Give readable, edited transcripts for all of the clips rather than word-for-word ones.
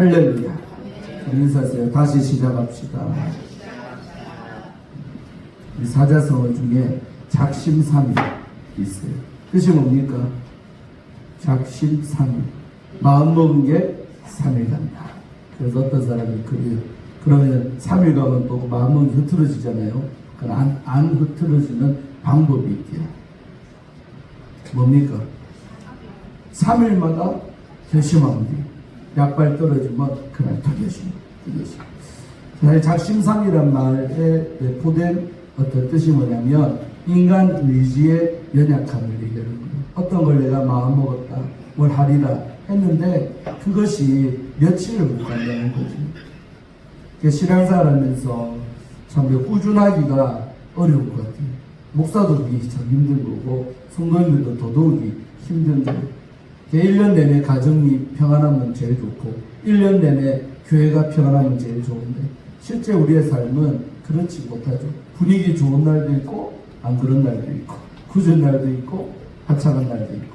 할렐루야. 인사하세요. 다시 시작합시다. 이 사자성어 중에 작심삼일 있어요. 뜻이 뭡니까? 작심삼일. 마음 먹은 게 3일 간다. 그래서 어떤 사람이 그래요. 그러면 3일 가면 또 마음은 흐트러지잖아요. 그럼 안 흐트러지는 방법이 있대요. 뭡니까? 3일마다 결심하면 돼요. 약발 떨어지면 그날 더 결심. 작심삼일이란 말에 내포된 어떤 뜻이 뭐냐면 인간 의지의 연약함을 얘기하는 거예요. 어떤 걸 내가 마음 먹었다, 뭘 하리라 했는데 그것이 며칠을 못 간다는 거지. 신앙생활 하면서 참 꾸준하기가 어려운 것 같아요. 목사도 그게 참 힘든 거고 성도님들도 더더욱이 힘든 거예요. 1년 내내 가정이 평안하면 제일 좋고 1년 내내 교회가 평안하면 제일 좋은데 실제 우리의 삶은 그렇지 못하죠. 분위기 좋은 날도 있고 안 그런 날도 있고 굳은 날도 있고 하찮은 날도 있고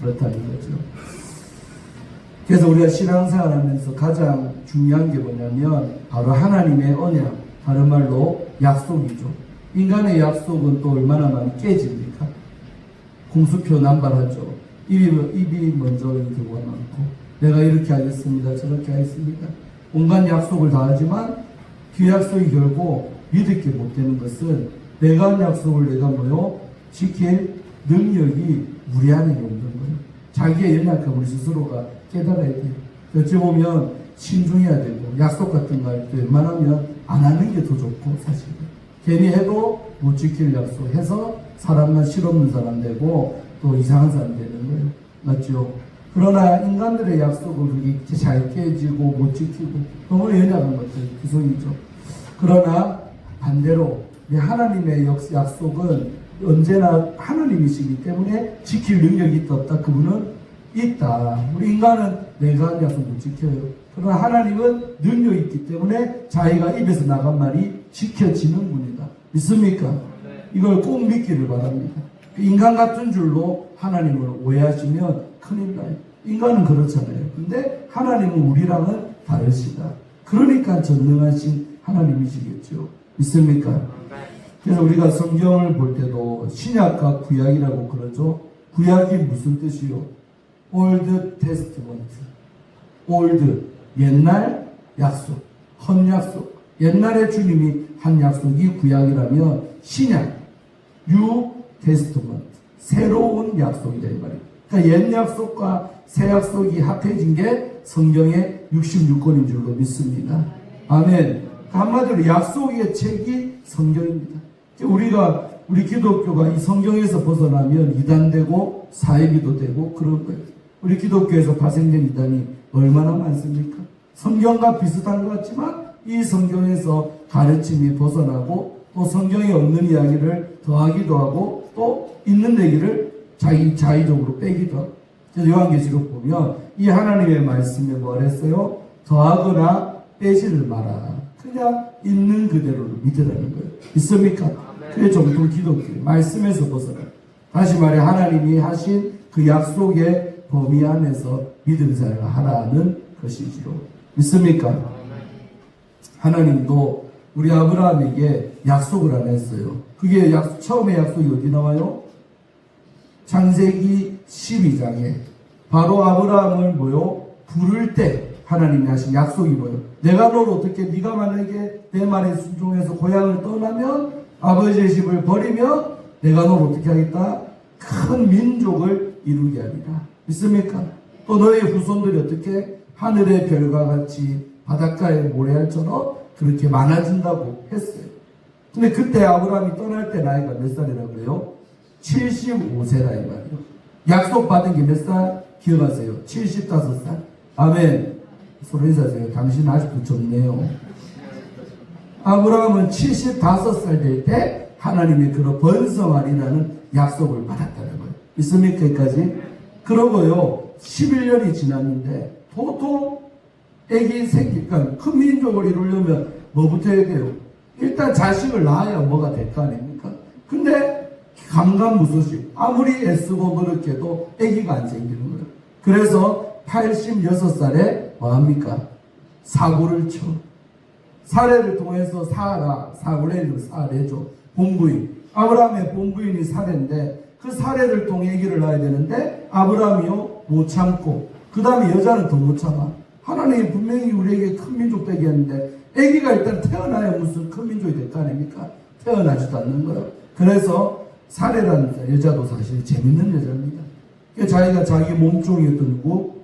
그렇다는 거죠. 그래서 우리가 신앙생활 하면서 가장 중요한 게 뭐냐면 바로 하나님의 언약, 다른 말로 약속이죠. 인간의 약속은 또 얼마나 많이 깨집니까? 공수표 남발하죠. 입이 먼저 경우가 많고 내가 이렇게 하겠습니다. 저렇게 하겠습니다. 온갖 약속을 다 하지만 그 약속이 결국 믿을 게 못 되는 것은 내가 한 약속을 내가 지킬 능력이 우리 안에 없는 거예요. 자기의 연약함을 스스로가 깨달아야 돼요. 어찌 보면 신중해야 되고 약속 같은 거 할 때 웬만하면 안 하는 게 더 좋고 사실은 괜히 해도 못 지킬 약속 해서 사람만 실없는 사람 되고 또 이상한 사람 되는 거예요. 맞죠? 그러나 인간들의 약속은 그게 잘 깨지고 못 지키고 너무 연약한 것들 구성이죠. 그러나 반대로 하나님의 약속은 언제나 하나님이시기 때문에 지킬 능력이 있다 없다? 그분은 있다. 우리 인간은 내가 한 약속 못 지켜요. 그러나 하나님은 능력이 있기 때문에 자기가 입에서 나간 말이 지켜지는 분이다. 믿습니까? 이걸 꼭 믿기를 바랍니다. 인간 같은 줄로 하나님을 오해하시면 큰일 나요. 인간은 그렇잖아요. 근데 하나님은 우리랑은 다르시다. 그러니까 전능하신 하나님이시겠죠. 믿습니까? 그래서 우리가 성경을 볼 때도 신약과 구약이라고 그러죠. 구약이 무슨 뜻이요? Old Testament. Old, 옛날 약속, 헌 약속. 옛날에 주님이 한 약속이 구약이라면 신약, New Testament. 새로운 약속이다 이 말이에요. 그러니까 옛 약속과 새 약속이 합해진 게 성경의 66권인 줄로 믿습니다. 아멘. 한마디로 약속의 책이 성경입니다. 우리 기독교가 이 성경에서 벗어나면 이단되고 사회비도 되고 그런 거예요. 우리 기독교에서 파생된 이단이 얼마나 많습니까? 성경과 비슷한 것 같지만 이 성경에서 가르침이 벗어나고 또 성경에 없는 이야기를 더하기도 하고 또 있는 얘기를 자의적으로 빼기도 하고. 그래서 요한계시록 보면 이 하나님의 말씀에 뭘 했어요? 더하거나 빼지를 마라. 그냥 있는 그대로를 믿으라는 거예요. 믿습니까? 그게 정통 기독교예요. 말씀에서 벗어나. 다시 말해 하나님이 하신 그 약속의 범위 안에서 믿음 생활을 하라는 것이지요. 믿습니까? 하나님도 우리 아브라함에게 약속을 안 했어요. 그게 처음에 약속이 어디 나와요? 창세기 12장에 바로 아브라함을 부를 때 하나님이 하신 약속이 뭐예요? 내가 너를 어떻게 네가 만약에 내 말에 순종해서 고향을 떠나면 아버지의 집을 버리면 내가 너를 어떻게 하겠다? 큰 민족을 이루게 하리라. 믿습니까? 또 너의 후손들이 어떻게 하늘의 별과 같이 바닷가의 모래알처럼 그렇게 많아진다고 했어요. 근데 그때 아브라함이 떠날 때 나이가 몇 살이라고 해요? 75세라 이 말이에요. 약속 받은 게 몇 살? 기억하세요. 75살. 아멘. 서로 인사하세요. 당신 아직도 젊네요. 아브라함은 75살 될 때 하나님의 그런 번성하리라는 약속을 받았다는 거예요. 믿습니까? 여기까지? 그러고요. 11년이 지났는데 보통 애기 생기니까 큰 민족을 이루려면 뭐부터 해야 돼요? 일단 자식을 낳아야 뭐가 될 거 아닙니까? 근데 감감무소식 아무리 애쓰고 노력해도 애기가 안 생기는 거예요. 그래서 86살에 뭐합니까? 사고를 쳐. 사례를 통해서 사고를 사례죠. 본부인. 아브라함의 본부인이 사례인데 그 사례를 통해 아기를 낳아야 되는데 아브라함이요 못 참고 그 다음에 여자는 더 못 참아. 하나님이 분명히 우리에게 큰 민족 되게 했는데 아기가 일단 태어나야 무슨 큰 민족이 될 거 아닙니까? 태어나지도 않는 거예요. 그래서 사례라는 여자도 사실 재밌는 여자입니다. 자기가 자기 몸종이었던 누구?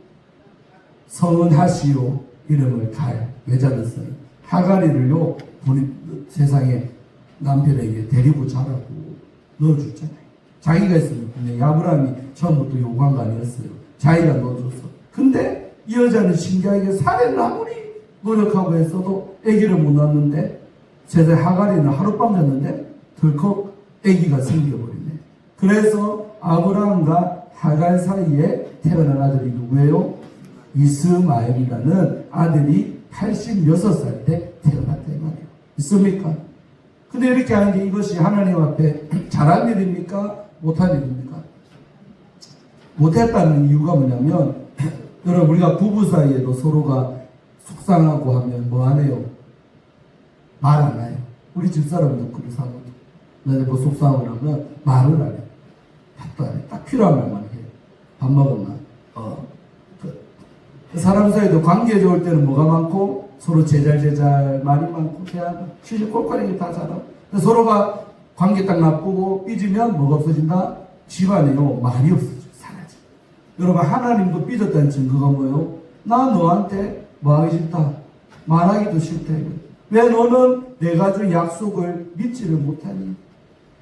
성은 하시오 이름을 갈 여자로서는 하가리를요 세상에 남편에게 데리고 자라고 넣어줬잖아요. 자기가 있으면 분명히 아브라함이 처음부터 요구한 거 아니었어요. 자기가 넣어줬어. 근데 이 여자는 신기하게 사례는 아무리 노력하고 했어도 아기를 못 낳았는데 세상에 하가리는 하룻밤 잤는데 덜컥 아기가 생겨버리네. 그래서 아브라함과 하갈 사이에 태어난 아들이 누구예요? 이스마엘이라는 아들이 86살 때 태어났다 이 말이에요. 있습니까? 근데 이렇게 하는 게 이것이 하나님 앞에 잘한 일입니까? 못한 일입니까? 못했다는 이유가 뭐냐면 여러분 우리가 부부 사이에도 서로가 속상하고 하면 뭐 하네요? 말 안 해요. 우리 집사람도 그러사거든. 내가 뭐 속상하고 하면 말을 안 해. 답도 안 해. 딱 필요한 말만 해. 밥 먹었나? 그 사람 사이도 관계 좋을 때는 뭐가 많고 서로 제잘 말이 많고 대화가 시시 꼴꼴하게 다 잘하고 서로가 관계 딱 나쁘고 삐지면 뭐가 없어진다? 집안에요 말이 없어져 사라져. 여러분 하나님도 삐졌다는 증거가 뭐예요? 나 너한테 뭐하기 싫다 말하기도 싫다 이거. 왜 너는 내가 준 약속을 믿지를 못하니?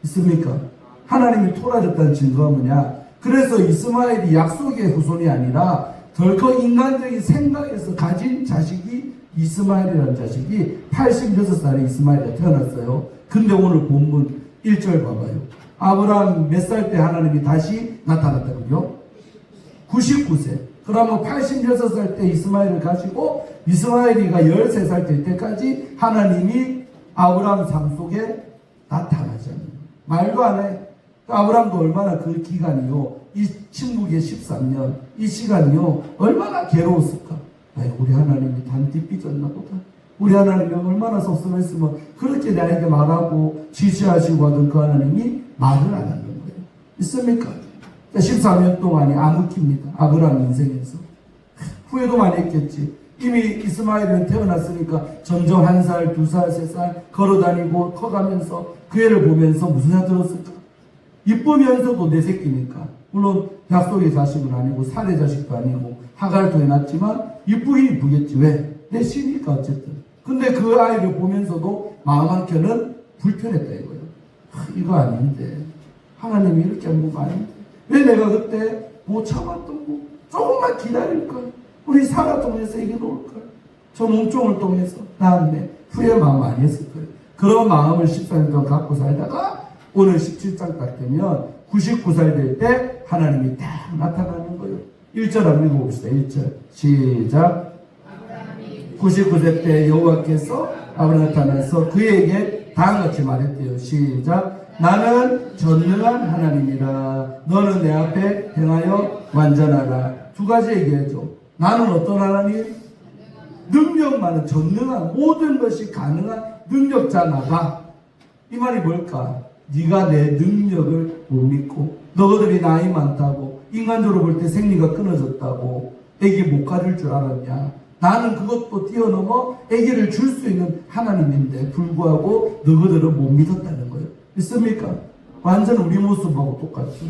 있습니까? 하나님이 토라졌다는 증거가 뭐냐? 그래서 이스마엘이 약속의 후손이 아니라 덜컥 인간적인 생각에서 가진 자식이 이스마엘이라는 자식이 86살에 이스마엘이 태어났어요. 근데 오늘 본문 1절 봐봐요. 아브라함 몇 살 때 하나님이 다시 나타났다고요? 99세. 그러면 86살 때 이스마엘을 가지고 이스마엘이가 13살 될 때까지 하나님이 아브라함 삶 속에 나타나잖아요. 말도 안 해. 아브라함도 얼마나 그 기간이요. 이 침묵의 13년, 이 시간이요. 얼마나 괴로웠을까. 아이, 우리 하나님이 단디 삐졌나 보다. 우리 하나님이 얼마나 속상했으면 그렇게 나에게 말하고 지시하시고 하던 그 하나님이 말을 안 하는 거예요. 있습니까? 13년 동안이 암흑기입니다. 아브라함 인생에서. 후회도 많이 했겠지. 이미 이스마엘은 태어났으니까 점점 1살, 2살, 3살 걸어다니고 커가면서 그 애를 보면서 무슨 생각 들었을까? 이쁘면서도 내 새끼니까. 물론 약속의 자식은 아니고 살의 자식도 아니고 하갈도 해놨지만 이쁘긴 이쁘겠지. 왜? 내 씨니까 어쨌든. 근데 그 아이를 보면서도 마음 한켠은 불편했다 이거예요. 이거 아닌데. 하나님이 이렇게 한 거 아닌데. 왜 내가 그때 못 참았던 거 조금만 기다릴걸. 우리 사라 통해서 이겨놓을걸. 저 몸종을 통해서 나았네. 후회 마음 많이 했을 거예요. 그런 마음을 14년 동안 갖고 살다가 오늘 17장 딱 되면 99살 될 때 하나님이 딱 나타나는 거예요. 1절 한번 읽어봅시다. 1절 시작. 99세 때 여호와께서 아브라함에 나타나서 그에게 다음같이 말했대요. 시작. 나는 전능한 하나님이라. 너는 내 앞에 행하여 완전하라. 두 가지 얘기해줘. 나는 어떤 하나님? 능력 많은 전능한 모든 것이 가능한 능력자 나가. 이 말이 뭘까? 네가 내 능력을 못 믿고 너희들이 나이 많다고 인간적으로 볼 때 생리가 끊어졌다고 애기 못 가질 줄 알았냐? 나는 그것도 뛰어넘어 애기를 줄 수 있는 하나님인데 불구하고 너희들은 못 믿었다는 거예요. 있습니까? 완전 우리 모습하고 똑같죠.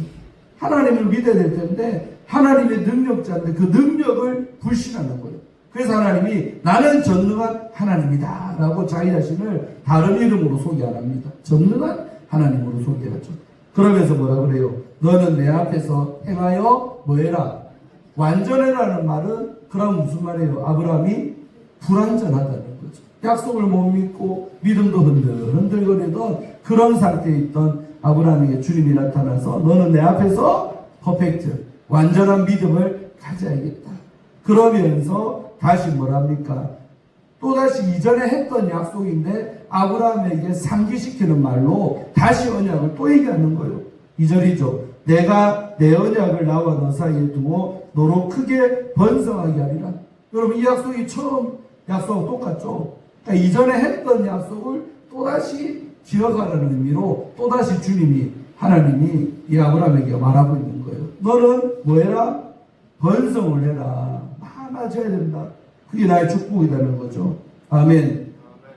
하나님을 믿어야 될 텐데 하나님의 능력자인데 그 능력을 불신하는 거예요. 그래서 하나님이 나는 전능한 하나님이다 라고 자기 자신을 다른 이름으로 소개 안 합니다. 전능한 하나님으로 소개하죠. 그러면서 뭐라 그래요? 너는 내 앞에서 행하여 뭐해라? 완전해라는 말은 그럼 무슨 말이에요? 아브라함이 불완전하다는 거죠. 약속을 못 믿고 믿음도 흔들거리던 그런 상태에 있던 아브라함에게 주님이 나타나서 너는 내 앞에서 퍼펙트, 완전한 믿음을 가져야겠다. 그러면서 다시 뭐랍니까? 또다시 이전에 했던 약속인데 아브라함에게 상기시키는 말로 다시 언약을 또 얘기하는 거예요. 2절이죠. 내가 내 언약을 나와 너 사이에 두고 너로 크게 번성하게 하리라. 여러분 이 약속이 처음 약속은 똑같죠. 그러니까 이전에 했던 약속을 또다시 기억하라는 의미로 또다시 주님이 하나님이 이 아브라함에게 말하고 있는 거예요. 너는 뭐 해라? 번성을 해라. 많아져야 된다. 그게 나의 축복이라는 거죠. 아멘.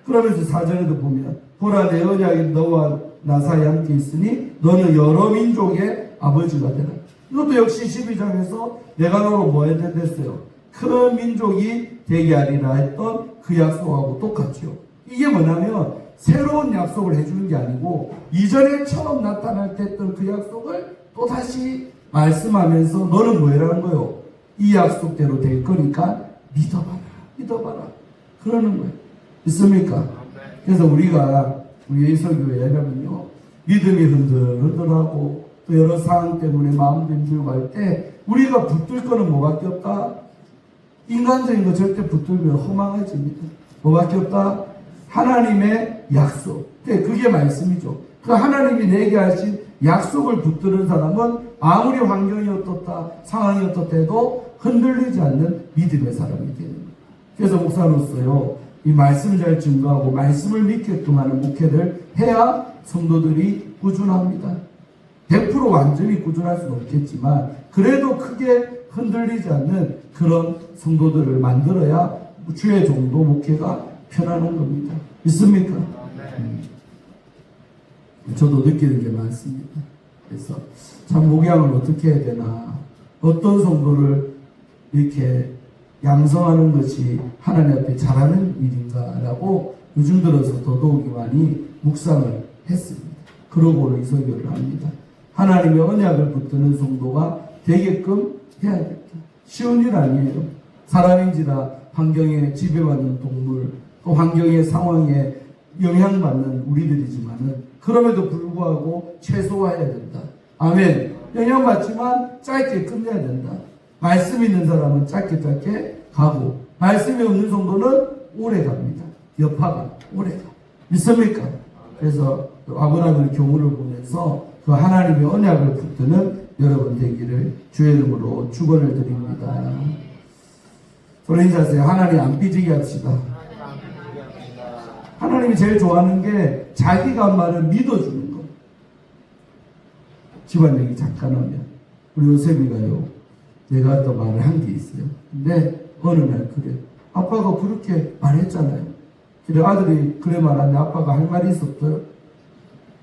그러면서 4절에도 보면 보라 내 언약이 너와 나 사이에 함께 있으니 너는 여러 민족의 아버지가 되라. 이것도 역시 12장에서 내가 너로 뭐 해야 됐어요? 큰 민족이 되게 하리라 했던 그 약속하고 똑같죠. 이게 뭐냐면 새로운 약속을 해주는 게 아니고 이전에 처음 나타날 때 했던 그 약속을 또다시 말씀하면서 너는 뭐 해라는 거예요? 이 약속대로 될 거니까 믿어봐라. 그러는 거예요. 있습니까? 그래서 우리가 우리 예수교회라면요 믿음이 흔들흔들하고 또 여러 상황 때문에 마음도 힘들고 할 때 우리가 붙들 거는 뭐밖에 없다? 인간적인 거 절대 붙들면 허망해집니다. 뭐밖에 없다? 하나님의 약속. 그게 말씀이죠. 그 하나님이 내게 하신 약속을 붙드는 사람은 아무리 환경이 어떻다, 상황이 어떻다 해도 흔들리지 않는 믿음의 사람이 되는 거예요. 그래서 목사로서요, 이 말씀을 잘 증거하고 말씀을 믿게끔 하는 목회를 해야 성도들이 꾸준합니다. 100% 완전히 꾸준할 수는 없겠지만 그래도 크게 흔들리지 않는 그런 성도들을 만들어야 주의 종도 목회가 편안한 겁니다. 있습니까? 저도 느끼는 게 많습니다. 그래서 참 목양을 어떻게 해야 되나, 어떤 성도를 이렇게 양성하는 것이 하나님 앞에 잘하는 일인가라고 요즘 들어서 더더욱이 많이 묵상을 했습니다. 그러고는 이 설교를 합니다. 하나님의 언약을 붙드는 성도가 되게끔 해야겠다. 쉬운 일 아니에요. 사람인지라 환경에 지배받는 동물, 또 환경의 상황에 영향받는 우리들이지만은 그럼에도 불구하고 최소화해야 된다. 아멘. 영향받지만 짧게 끝내야 된다. 말씀 있는 사람은 짧게 가고 말씀이 없는 성도는 오래 갑니다. 여파가 오래 가. 믿습니까? 그래서 아브라함의 경우를 보면서 그 하나님의 언약을 붙드는 여러분 되기를 주의 이름으로 축원을 드립니다. 손 인사하세요. 하나님 안 삐지게 합시다. 하나님이 제일 좋아하는 게 자기가 한 말을 믿어주는 거. 집안 얘기 잠깐 하면 우리 요셉이가요, 내가 또 말을 한 게 있어요. 근데 어느 날 그래, 아빠가 그렇게 말했잖아요. 그래 아들이 그래 말하는데 아빠가 할 말이 있었어요?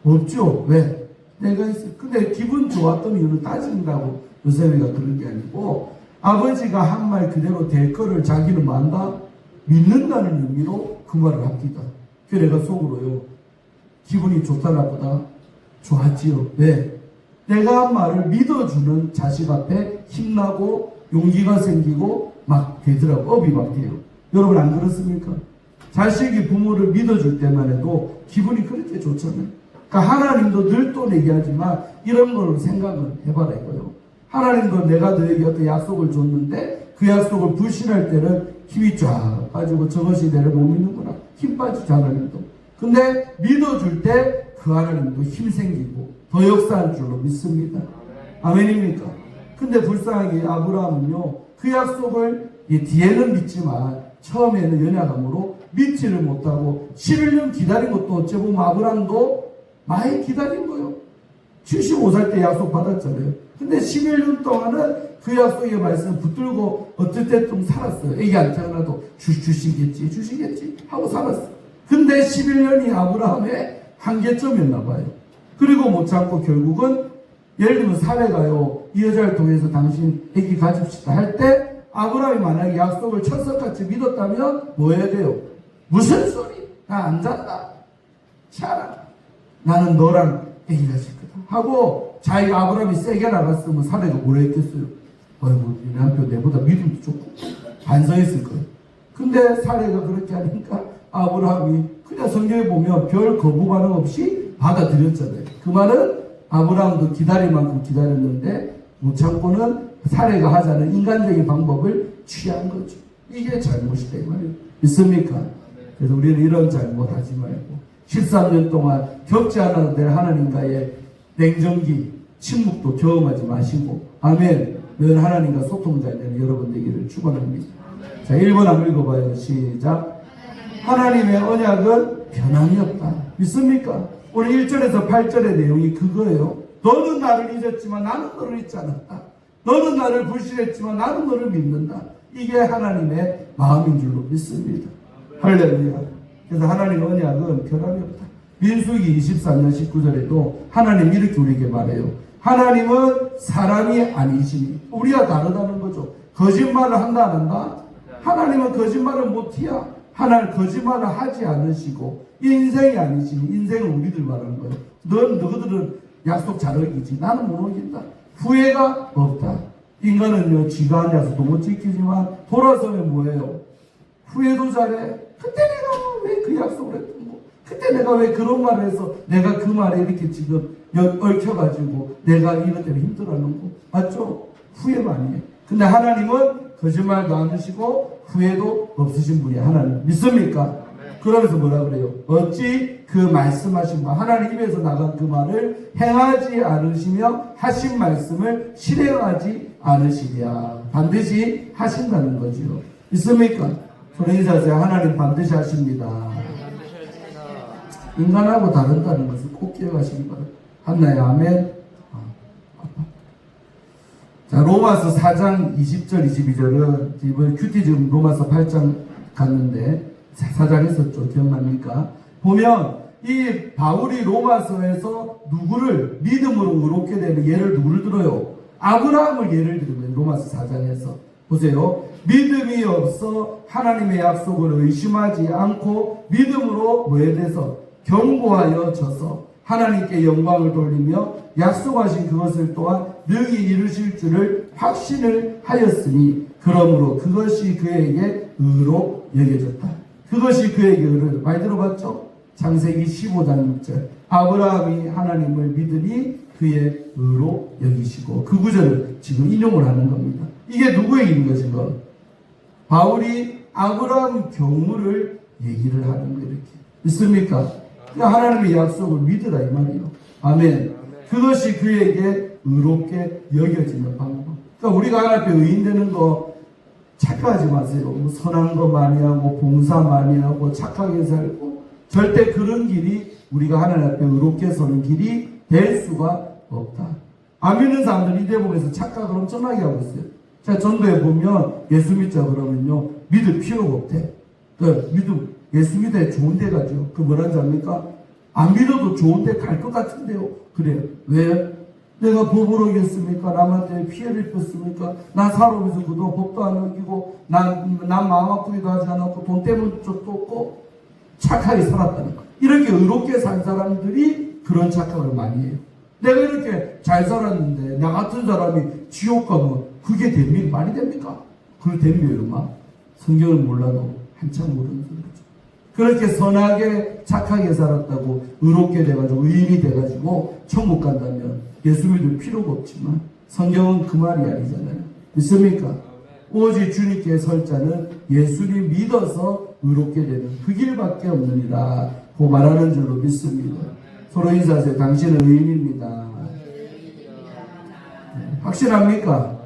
없죠. 왜? 내가 있어요. 근데 기분 좋았던 이유는 따진다고 요셉이가 그런 게 아니고 아버지가 한 말 그대로 될 거를 자기는 만다 믿는다는 의미로 그 말을 합니다. 그래서 내가 속으로요, 기분이 좋다 나쁘다? 좋았지요. 왜? 내가 한 말을 믿어주는 자식 앞에 힘나고 용기가 생기고 막 되더라고. 업이 막 돼요. 여러분 안 그렇습니까? 자식이 부모를 믿어줄 때만 해도 기분이 그렇게 좋잖아요. 그러니까 하나님도 늘 또 얘기하지만 이런 걸 생각을 해봐라 이거요. 하나님도 내가 너에게 어떤 약속을 줬는데 그 약속을 불신할 때는 힘이 쫙 빠지고 저것이 내를 못 믿는구나. 힘 빠지지 하나님도. 근데 믿어줄 때 그 하나님도 힘 생기고 더 역사할 줄로 믿습니다. 아멘입니까? 근데 불쌍하게 아브라함은요, 그 약속을 뒤에는 믿지만 처음에는 연약함으로 믿지를 못하고 11년 기다린 것도 어째 보면 아브라함도 많이 기다린 거예요. 75살 때 약속 받았잖아요. 근데 11년 동안은 그 약속의 말씀을 붙들고 어떨 때 좀 살았어요. 애기 안 태어나도 주시겠지 하고 살았어요. 근데 11년이 아브라함의 한계점이었나 봐요. 그리고 못 참고 결국은 예를 들면 사례가요, 이 여자를 통해서 당신 애기 가집시다 할 때 아브라함이 만약에 약속을 철석같이 믿었다면 뭐 해야 돼요? 무슨 소리? 나 안 잔다. 차라. 나는 너랑 애기 가질 거다. 하고 자기가 아브라함이 세게 나갔으면 사례가 뭐라 했겠어요? 어이구, 네 남편 내보다 믿음도 좋고 반성했을 거예요. 근데 사례가 그렇게 하니까 아브라함이 그냥 성경에 보면 별 거부 반응 없이 받아들였잖아요. 그 말은 아브라함도 기다릴 만큼 기다렸는데 못 참고는 사례가 하자는 인간적인 방법을 취한 거죠. 이게 잘못이다 이 말이에요. 믿습니까? 그래서 우리는 이런 잘못 하지 말고 13년 동안 겪지 않아도 될 하나님과의 냉정기, 침묵도 경험하지 마시고 아멘. 늘 하나님과 소통 잘 되는 여러분 되기를 축원합니다. 자, 1번 한번 읽어봐요. 시작. 하나님의 언약은 변함이 없다. 믿습니까? 오늘 1절에서 8절의 내용이 그거예요. 너는 나를 잊었지만 나는 너를 잊지 않았다. 너는 나를 불신했지만 나는 너를 믿는다. 이게 하나님의 마음인 줄로 믿습니다. 할렐루야. 그래서 하나님의 언약은 변함이 없다. 민수기 24년 19절에도 하나님 이렇게 우리에게 말해요. 하나님은 사람이 아니시니, 우리와 다르다는 거죠. 거짓말을 한다 안 한다? 하나님은 거짓말을 못해야. 하나님 거짓말을 하지 않으시고 인생이 아니시니, 인생은 우리들 말하는 거예요. 너희들은 약속 잘 어기지, 나는 못 어긴다. 후회가 없다. 인간은요, 지가 한 약속도 못 지키지만 돌아서면 뭐예요? 후회도 잘해. 그때 내가 왜 그 약속을 했던 거, 그때 내가 왜 그런 말을 해서 내가 그 말에 이렇게 지금 얽혀가지고 내가 이것 때문에 힘들어하는 거 맞죠? 후회 많이 해. 근데 하나님은 거짓말도 안 하시고 후회도 없으신 분이 하나님 믿습니까? 그러면서 뭐라 그래요? 어찌 그 말씀하신 바, 하나님 입에서 나간 그 말을 행하지 않으시며 하신 말씀을 실행하지 않으시랴. 반드시 하신다는 거지요. 믿습니까? 저는 인사하세요. 하나님 반드시 하십니다. 인간하고 다른다는 것을 꼭 기억하시기 바랍니다. 한나의 아멘. 자, 로마서 4장 20절 22절은 이번 큐티즘 로마서 8장 갔는데 4장 했었죠. 기억납니까? 보면 이 바울이 로마서에서 누구를 믿음으로 의롭게 되는 예를 누구를 들어요? 아브라함을 예를 들면 로마서 4장에서 보세요. 믿음이 없어 하나님의 약속을 의심하지 않고 믿음으로 뭐에 대해서 경고하여 져서 하나님께 영광을 돌리며 약속하신 그것을 또한 능히 이루실 줄을 확신을 하였으니 그러므로 그것이 그에게 의로 여겨졌다. 그것이 그에게 의로, 많이 들어봤죠? 창세기 15장 6절. 아브라함이 하나님을 믿으니 그의 의로 여기시고, 그 구절을 지금 인용을 하는 겁니다. 이게 누구의 일인 것인가? 바울이 아브라함 경우를 얘기를 하는 거, 이렇게. 믿습니까? 그러니까 하나님의 약속을 믿으라 이 말이에요. 아멘. 그것이 그에게 의롭게 여겨지는 방법. 그러니까 우리가 하나님 앞에 의인 되는 거 착각하지 마세요. 뭐 선한 거 많이 하고 봉사 많이 하고 착하게 살고, 절대 그런 길이 우리가 하나님 앞에 의롭게 서는 길이 될 수가 없다. 안 믿는 사람들은 이 대목에서 착각을 엄청나게 하고 있어요. 자, 전도에 보면 예수 믿자 그러면요, 믿을 필요가 없대. 그 믿음, 예수 믿어야 좋은 데 가죠. 그 뭐라는지 압니까? 안 믿어도 좋은 데 갈 것 같은데요. 그래요. 왜? 내가 법을 어겼습니까? 남한테 피해를 입혔습니까? 나 살아오면서 그동안 법도 안 어기고, 난 마음 아프기도 하지 않았고, 돈 때문 적도 없고, 착하게 살았다는 거. 이렇게 의롭게 산 사람들이 그런 착각을 많이 해요. 내가 이렇게 잘 살았는데, 나 같은 사람이 지옥 가면 그게 됩니까? 말이 됩니까? 그걸 됩니까, 막? 성경을 몰라도 한참 모르는 소리죠. 그렇게 선하게 착하게 살았다고 의롭게 돼가지고 의인이 돼가지고 천국 간다면 예수 믿을 필요가 없지만 성경은 그 말이 아니잖아요. 믿습니까? 오직 주님께 설 자는 예수님 믿어서 의롭게 되는 그 길밖에 없느니라 고 말하는 줄로 믿습니다. 서로 인사하세요. 당신은 의인입니다. 확실합니까?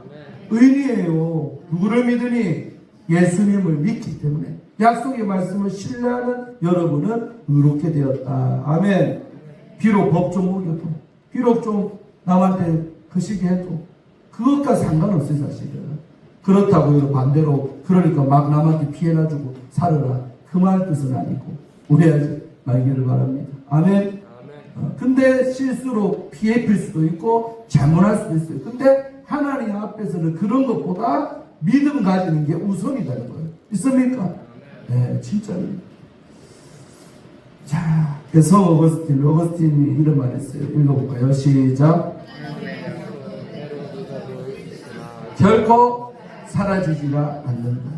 의인이에요. 누구를 믿으니? 예수님을 믿기 때문에. 약속의 말씀을 신뢰하는 여러분은 의롭게 되었다. 아멘. 비록 법 좀 어겨도, 비록 좀 남한테 거시기 해도 그것과 상관없어요, 사실은. 그렇다고요, 반대로. 그러니까 막 남한테 피해나 주고 살아라, 그 말 뜻은 아니고 오해하지 말기를 바랍니다. 아멘. 근데 실수로 피해 입힐 수도 있고 잘못할 수도 있어요. 근데 하나님 앞에서는 그런 것보다 믿음 가지는 게 우선이라는 거예요. 있습니까? 네, 진짜입니다. 자, 성 어거스틴이 이런 말 했어요. 읽어볼까요? 시작. 결코 사라지지가 않는다.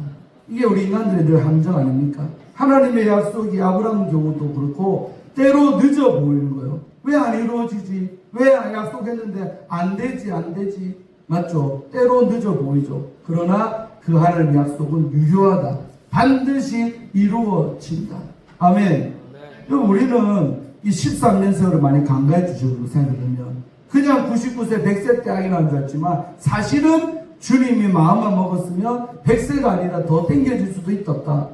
이게 우리 인간들의 늘 함정 아닙니까? 하나님의 약속이 아브라함 경우도 그렇고 때로 늦어 보이는 거예요. 왜 안 이루어지지? 왜 약속했는데 안 되지? 맞죠? 때로 늦어 보이죠. 그러나 그 하나님의 약속은 유효하다. 반드시 이루어진다. 아멘. 우리는 이 13년 세월을 많이 간과해 주시고 생각하면 그냥 99세 100세 때 하긴 한 줄 알지만 사실은 주님이 마음만 먹었으면 100세가 아니라 더 땡겨질 수도 있었다.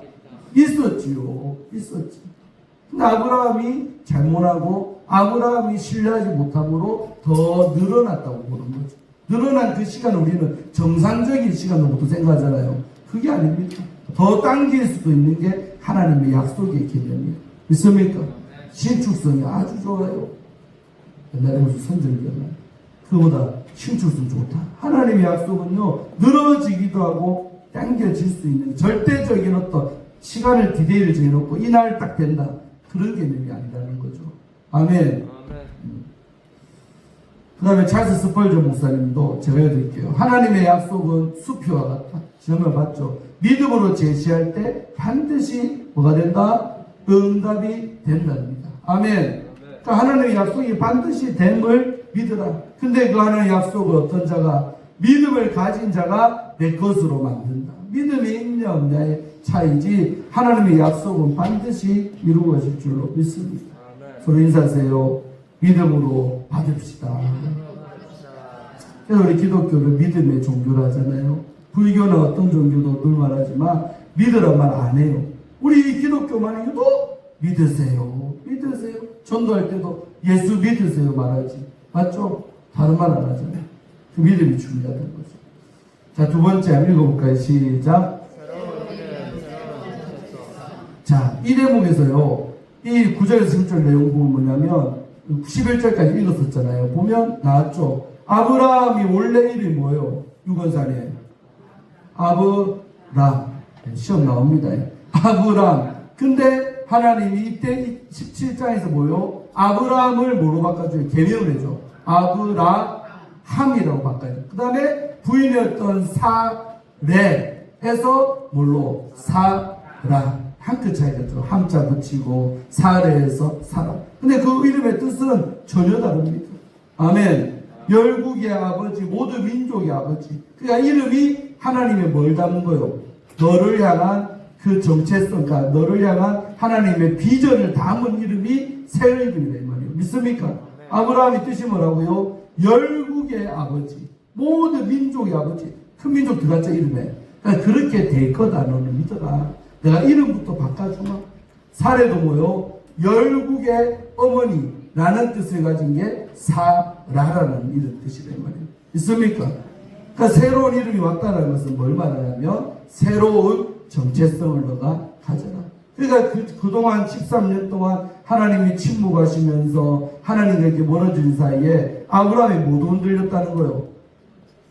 있었지요. 있었지. 근데 아브라함이 잘못하고 아브라함이 신뢰하지 못함으로 더 늘어났다고 보는 거죠. 늘어난 그 시간을 우리는 정상적인 시간으로부터 생각하잖아요. 그게 아닙니다. 더 당길 수도 있는 게 하나님의 약속의 개념이에요. 믿습니까? 신축성이 아주 좋아요. 옛날에 무슨 선전기였나요? 그보다 신축성 좋다. 하나님의 약속은요, 늘어지기도 하고 당겨질 수 있는 절대적인 어떤 시간을 디테일을 정해놓고 이날 딱 된다. 그런 개념이 아니라는 거죠. 아멘. 그 다음에 찰스 스펄저 목사님도 제가 해드릴게요. 하나님의 약속은 수표와 같다. 지난번에 봤죠. 믿음으로 제시할 때 반드시 뭐가 된다? 응답이 된답니다. 아멘. 그러니까 하나님의 약속이 반드시 됨을 믿으라. 근데 그 하나님의 약속을 어떤 자가, 믿음을 가진 자가 내 것으로 만든다. 믿음이 있냐 없냐의 차이지 하나님의 약속은 반드시 이루어질 줄로 믿습니다. 서로 인사하세요. 믿음으로 받읍시다. 그래서 우리 기독교는 믿음의 종교를 하잖아요. 불교는 어떤 종교도 늘 말하지만 믿으란 말 안 해요. 우리 기독교만 해도 믿으세요. 믿으세요. 전도할 때도 예수 믿으세요 말하지. 맞죠? 다른 말 안 하잖아요. 그 믿음이 중요하다는 거죠. 자, 두 번째 한번 읽어볼까요? 시작. 자, 이 대목에서요, 이 9절에서 10절 내용 보면 뭐냐면 11절까지 읽었었잖아요. 보면 나왔죠. 아브라함이 원래 이름이 뭐예요? 유건산이에요. 아브람. 시험 나옵니다. 아브람. 근데 하나님이 이때 17장에서 뭐요? 아브람을 뭐로 바꿔줘요? 개명을 해줘. 아브라함이라고 바꿔요. 그 다음에 부인이었던 사레에서 뭘로? 사라. 한 끗 차이겠죠. 함자 붙이고 사레에서 사라. 근데 그 이름의 뜻은 전혀 다릅니다. 아멘. 열국의 아버지, 모든 민족의 아버지. 그러니까 이름이 하나님의 뭘 담은 거요? 너를 향한 그 정체성, 그러니까 너를 향한 하나님의 비전을 담은 이름이 새 이름이다 이 말이에요. 믿습니까? 아브라함의 뜻이 뭐라고요? 열국의 아버지, 모든 민족의 아버지. 큰 민족 들어갔죠 이름에. 그러니까 그렇게 될 거다 너는 믿어라. 내가 이름부터 바꿔주마. 사례도 뭐요? 열국의 어머니라는 뜻을 가진 게 사라라는 이름 뜻이란 말이에요. 있습니까? 그러니까 새로운 이름이 왔다는 것은 뭘 말하냐면 새로운 정체성을 너가 가져라. 그러니까 그동안 13년 동안 하나님이 침묵하시면서 하나님에게 멀어진 사이에 아브라함이 모두 흔들렸다는 거예요.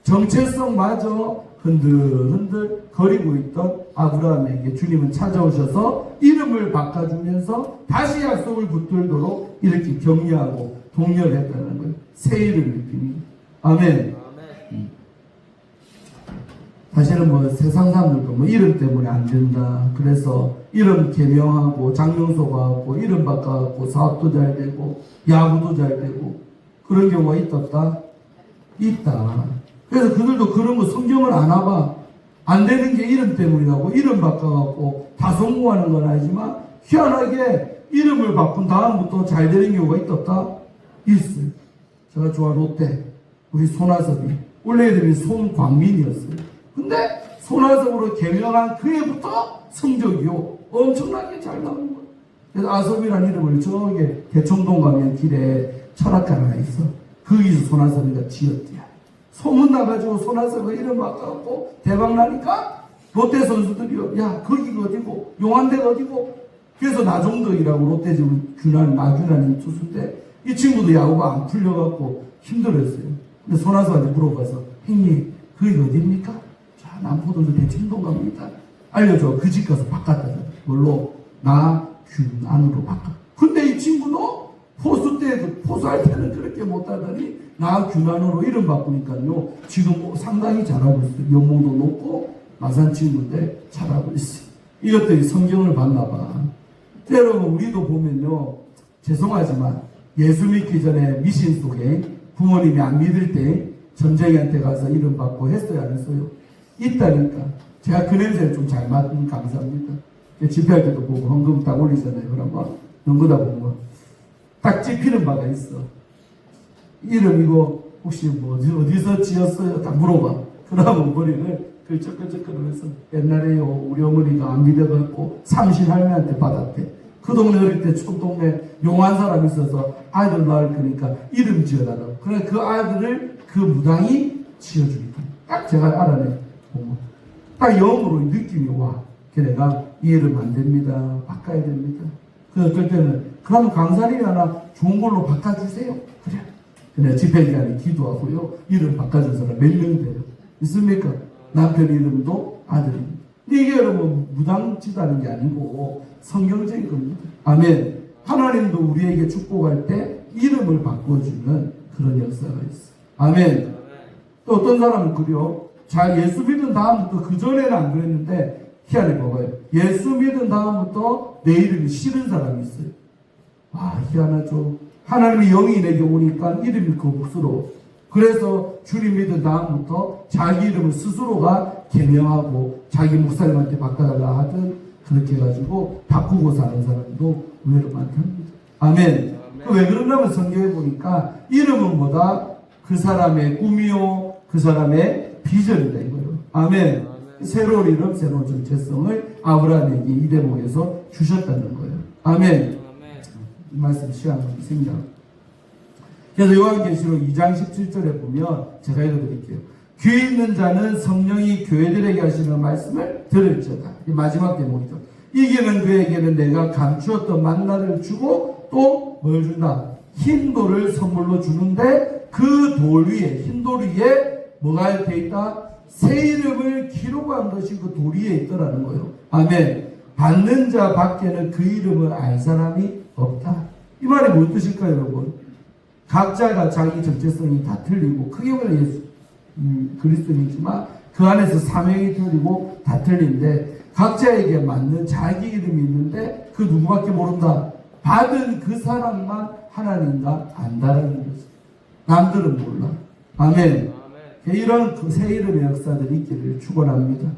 정체성마저 흔들흔들 거리고 있던 아브라함에게 주님은 찾아오셔서 이름을 바꿔주면서 다시 약속을 붙들도록 이렇게 격려하고 독려했다는 거예요. 새 이름을 비니. 아멘. 사실은 뭐 세상 사람들도 뭐 이름 때문에 안 된다. 그래서 이름 개명하고 장명소 가고 이름 바꿔갖고 사업도 잘 되고 야구도 잘 되고 그런 경우가 있었다? 있다. 그래서 그들도 그런 거 성경을 안 와봐. 안 되는 게 이름 때문이라고 이름 바꿔갖고 다 성공하는 건 아니지만 희한하게 이름을 바꾼 다음부터 잘 되는 경우가 있었다? 있어요. 제가 좋아하는 롯데 우리 손아섭이 원래 이름이 손광민이었어요. 근데 손아섭으로 개명한 그 해부터 성적이요 엄청나게 잘 나오는 거예요. 그래서 아섭이라는 이름을 저기 대청동 가면 길에 철학관 하나 있어. 거기서 손아섭이가 지었대요. 소문 나가지고 손아섭이 이름 바꿔갖고 대박 나니까 롯데 선수들이요. 야 거기가 어디고 용안대가 어디고. 그래서 나종덕이라고 롯데 지금 나균환인 투수인데 이 친구도 야구가 안 풀려갖고 힘들었어요. 근데 손아섭한테 물어봐서 형님 거기가 어디입니까? 자 남포동도 대청동 갑니다. 알려줘. 그 집 가서 바꿨다잖아. 뭘로? 나균안으로 바꿔. 근데 이 친구도 포수 때 포수할 때는 그렇게 못하더니 나균안으로 이름 바꾸니까요 지금 상당히 잘하고 있어요. 연봉도 높고 마산 친구인데 잘하고 있어요. 이것들이 성경을 봤나 봐. 여러분 우리도 보면요 죄송하지만 예수 믿기 전에 미신 속에 부모님이 안 믿을 때 전쟁이한테 가서 이름 받고 했어요 안 했어요? 있다니까. 제가 그 냄새를 좀 잘 맡으면 감사합니다. 집회할 때도 보고 헌금 딱 올리잖아요. 그러면 연구다 보면 딱 집히는 바가 있어. 이름 이거 혹시 뭐 어디서 지었어요? 딱 물어봐. 그러면 머리를 걸쩍걸쩍거리면서 옛날에요 우리 어머니가 안 믿어갖고 삼신 할매한테 받았대. 그 동네 어릴 때 촌동네 용한 사람이 있어서 아이들 낳을 거니까 이름 지어달라고. 그래 그 아들을 그 무당이 지어줍니다. 딱 제가 알아내 보면 딱 영으로 느낌이 와. 걔네가 이 이름 안 됩니다. 바꿔야 됩니다. 그 어떨 때는 그럼 강사님이 하나 좋은 걸로 바꿔주세요. 그래. 그냥 집회기간에 기도하고요. 이름 바꿔준 사람 몇 명 돼요. 있습니까? 남편 이름도 아들입니다. 근데 이게 여러분 무당짓하는 게 아니고 성경적인 겁니다. 아멘. 하나님도 우리에게 축복할 때 이름을 바꿔주는 그런 역사가 있어요. 아멘. 또 어떤 사람은 그래요. 자, 예수 믿은 다음부터 그 전에는 안 그랬는데 희한해 봐봐요. 예수 믿은 다음부터 내 이름이 싫은 사람이 있어요. 아, 희한하죠. 하나님의 영이 내게 오니까 이름이 거북스러워. 그래서 주님 믿은 다음부터 자기 이름을 스스로가 개명하고 자기 목사님한테 바꿔달라 하든 그렇게 해가지고 바꾸고 사는 사람도 의외로 많답니다. 아멘. 왜 그러냐면 성경에 보니까 이름은 뭐다? 그 사람의 꿈이요, 그 사람의 비전이다 이거예요. 아멘. 새로운 이름, 새로운 정체성을 아브라함에게 이 대목에서 주셨다는 거예요. 아멘. 이 말씀 시간 있습니다. 그래서 요한계시록 2장 17절에 보면 제가 읽어드릴게요. 귀 있는 자는 성령이 교회들에게 하시는 말씀을 들을지어다. 이 마지막 대목이죠. 이기는 그에게는 내가 감추었던 만나를 주고 또 뭘 준다? 흰 돌을 선물로 주는데 그 돌 위에, 흰 돌 위에 뭐가 돼 있다? 새 이름을 기록한 것이 그 돌 위에 있더라는 거예요. 아멘. 받는 자 밖에는 그 이름을 알 사람이 없다. 이 말이 무슨 뜻일까요, 여러분? 각자가 자기 정체성이 다 틀리고, 크게 보면 예수, 그리스도인이지만 그 안에서 사명이 틀리고 다 틀린데, 각자에게 맞는 자기 이름이 있는데 그 누구밖에 모른다. 받은 그 사람만 하나님과 안다라는 거죠. 남들은 몰라. 아멘. 이런 그 새 이름의 역사들이 있기를 축원합니다.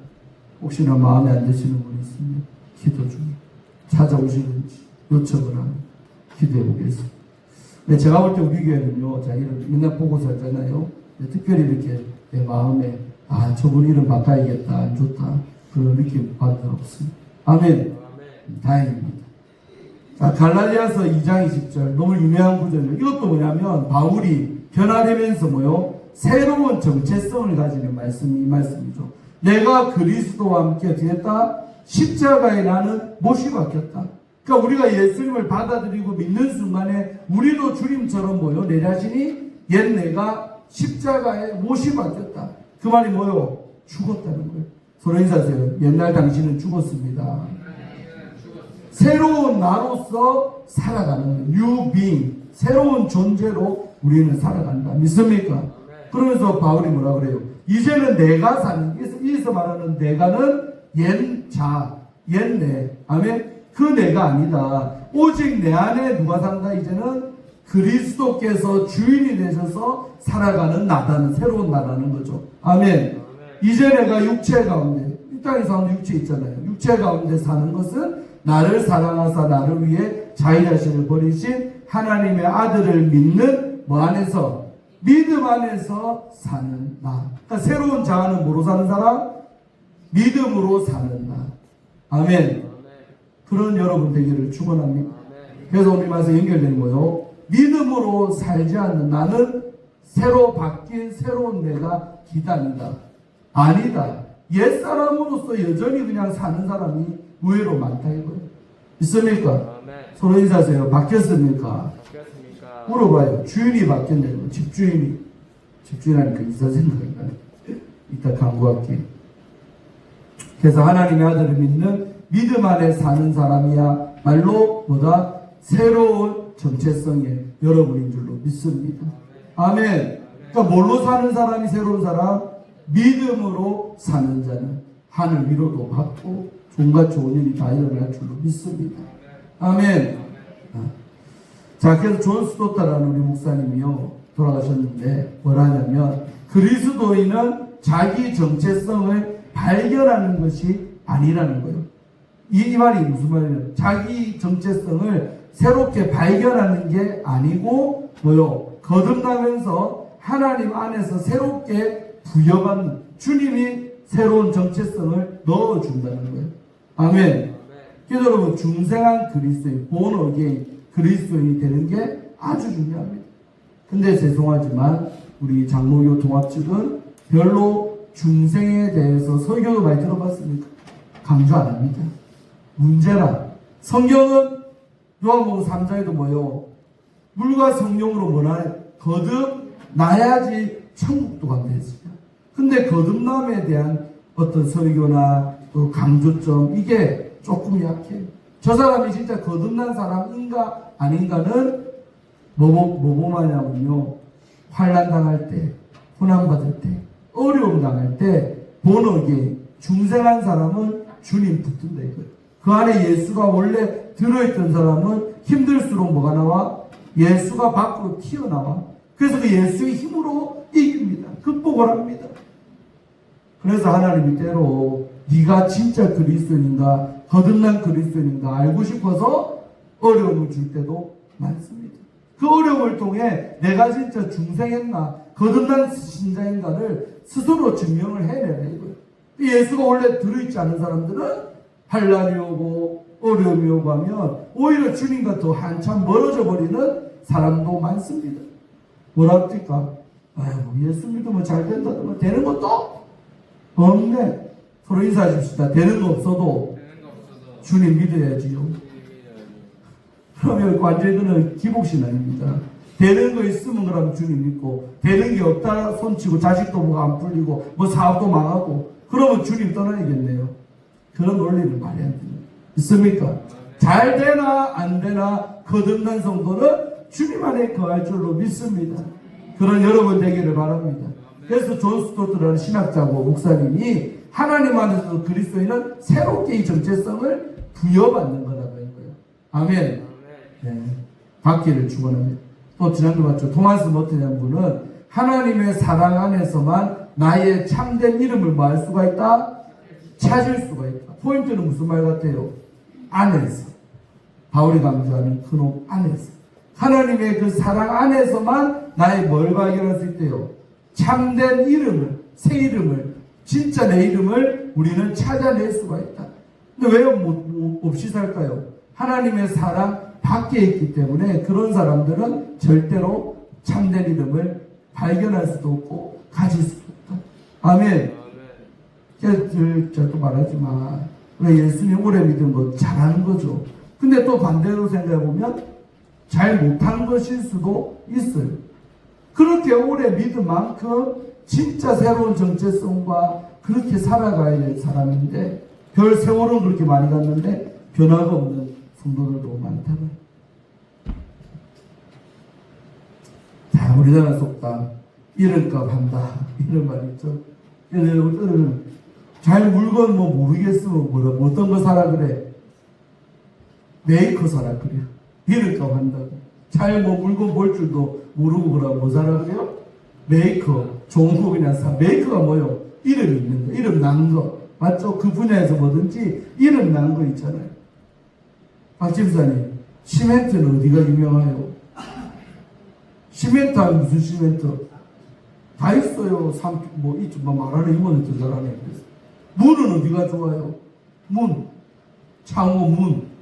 혹시나 마음에 안 드시는 분이 있으면 기도 중에 찾아오시는지 요청을 하면 기도해 보겠습니다. 네, 제가 볼 때 우리 교회는요, 자, 이름 맨날 보고 살잖아요. 특별히 이렇게 내 마음에, 아, 저분 이름 바꿔야겠다, 안 좋다. 그런 느낌 받을 수 없습니다. 아멘. 다행입니다. 자, 갈라디아서 2장 20절. 너무 유명한 구절이에요. 이것도 뭐냐면, 바울이 변화되면서 뭐요? 새로운 정체성을 가지는 말씀이 이 말씀이죠. 내가 그리스도와 함께 되었다. 십자가에 나는 못이 박혔다. 그러니까 우리가 예수님을 받아들이고 믿는 순간에 우리도 주님처럼 뭐요? 내 자신이 옛 내가 십자가에 못이 박혔다. 그 말이 뭐요? 죽었다는 거예요. 서로 인사하세요. 옛날 당신은 죽었습니다. 새로운 나로서 살아가는 new being, 새로운 존재로 우리는 살아간다. 믿습니까? 그러면서 바울이 뭐라 그래요? 이제는 내가 사는, 여기서 말하는 내가는 옛 자, 옛 내. 아멘? 그 내가 아니다. 오직 내 안에 누가 산다? 이제는 그리스도께서 주인이 되셔서 살아가는 나다는, 새로운 나라는 거죠. 아멘. 이제 내가 육체 가운데, 이 땅에 사는 육체 있잖아요. 육체 가운데 사는 것은 나를 사랑하사 나를 위해 자기 자신을 버리신 하나님의 아들을 믿는 뭐 안에서? 믿음 안에서 사는 나. 그러니까 새로운 자아는 뭐로 사는 사람? 믿음으로 사는 나. 아멘. 그런 여러분 되기를 축원합니다. 그래서 오늘 말씀 연결되는 거요. 믿음으로 살지 않는 나는 새로 바뀐 새로운 내가 기다린다. 아니다. 옛사람으로서 여전히 그냥 사는 사람이 의외로 많다 이거예요. 있습니까? 서로 인사하세요. 바뀌었습니까? 물어봐요. 주인이 바뀌었냐고. 집주인이. 집주인하니까 이사 생각이 나네. 이따 강구할게요. 그래서 하나님의 아들을 믿는 믿음 안에 사는 사람이야 말로 뭐다? 새로운 정체성의 여러분인 줄로 믿습니다. 아멘. 그러니까 뭘로 사는 사람이 새로운 사람? 믿음으로 사는 자는 하늘 위로도 받고 종과 좋은 일이 다 일어날 줄로 믿습니다. 아멘. 자, 그래서 존 스토타라는 우리 목사님이요 돌아가셨는데 뭐라 하냐면 그리스도인은 자기 정체성을 발견하는 것이 아니라는 거예요. 이 말이 무슨 말이냐면 자기 정체성을 새롭게 발견하는 게 아니고 뭐요? 거듭나면서 하나님 안에서 새롭게 부여받는 주님이 새로운 정체성을 넣어준다는 거예요. 아멘. 그래서 여러분, 중생한 그리스도인, 본어게인 그리스도인이 되는 게 아주 중요합니다. 근데 죄송하지만 우리 장로교 동합 측은 별로 중생에 대해서 설교도 많이 들어봤습니까? 강조 안 합니다. 문제라. 성경은 요한복음 3장에도 뭐요? 물과 성령으로 뭐나 거듭나야지 천국도 간다 했습니다. 근데 거듭남에 대한 어떤 설교나 또 강조점, 이게 조금 약해요. 저 사람이 진짜 거듭난 사람인가 아닌가는 뭐 보냐면요, 환난 당할 때, 고난 받을 때, 어려움 당할 때, 본어게 중생한 사람은 주님 붙든다 이거예요. 그 안에 예수가 원래 들어있던 사람은 힘들수록 뭐가 나와? 예수가 밖으로 튀어나와. 그래서 그 예수의 힘으로 이깁니다. 극복을 합니다. 그래서 하나님이 때로 네가 진짜 그리스도인인가, 거듭난 그리스도인인가 알고 싶어서 어려움을 줄 때도 많습니다. 그 어려움을 통해 내가 진짜 중생했나, 거듭난 신자인가를 스스로 증명을 해내라 이거예요. 예수가 원래 들어있지 않은 사람들은 환난이 오고 어려움이 오고 하면 오히려 주님과 더 한참 멀어져 버리는 사람도 많습니다. 뭐라 합니까? 아유, 예수 믿으면 잘 된다더만 되는 것도 없네. 서로 인사하십시다. 되는 거 없어도 주님 믿어야지요. 그러면 완전히 그는 기복신앙입니다. 되는 거 있으면 그러면 주님 믿고, 되는 게 없다 손치고 자식도 뭐가 안 풀리고 뭐 사업도 망하고 그러면 주님 떠나야겠네요. 그런 논리는 말이 안 됩니다. 있습니까? 잘 되나 안 되나 거듭난 성도는 주님 안에 거할 줄로 믿습니다. 그런 여러분 되기를 바랍니다. 그래서 존 스토트라는 신학자고 목사님이 하나님 안에서 그리스도인은 새롭게 이 정체성을 부여받는 거라고 한 거예요. 아멘. 네. 받기를 축원합니다. 또 지난주 봤죠. 토마스 머트라는 분은 하나님의 사랑 안에서만 나의 참된 이름을 뭐 할 수가 있다? 찾을 수가 있다. 포인트는 무슨 말 같아요? 안에서. 바울이 강조하는 그놈 안에서. 하나님의 그 사랑 안에서만 나의 뭘 발견할 수 있대요? 참된 이름을, 새 이름을, 진짜 내 이름을 우리는 찾아낼 수가 있다. 근데 왜 없이 살까요? 하나님의 사랑 밖에 있기 때문에 그런 사람들은 절대로 참된 이름을 발견할 수도 없고 가질 수도 없다. 아멘. 제가 또 말하지만 예수님 오래 믿은 거 잘하는 거죠. 근데 또 반대로 생각해보면 잘 못한 것일 수도 있어요. 그렇게 오래 믿은 만큼 진짜 새로운 정체성과 그렇게 살아가야 될 사람인데 별 세월은 그렇게 많이 갔는데 변화가 없는 성도들도 많다고요. 자, 우리나라 속담 이름값 한다 이런 말 있죠. 잘 물건 뭐 모르겠으면 뭐 어떤 거 사라 그래? 메이커 사라 그래요. 이름값 한다고. 잘 뭐 물건 볼 줄도 모르고 그러면 뭐 사라 그래요? 메이커. 좋은 거 그냥 사. 메이커가 뭐요? 이름 있는 거, 이름 난 거. 맞죠? 그 분야에서 뭐든지 이름 난 거 있잖아요. 박 집사님, 시멘트는 어디가 유명해요? 시멘트 하면 무슨 시멘트? 다 있어요. 말하는 이모는 더 잘하네. 문은 어디가 좋아요? 문. 창호 문.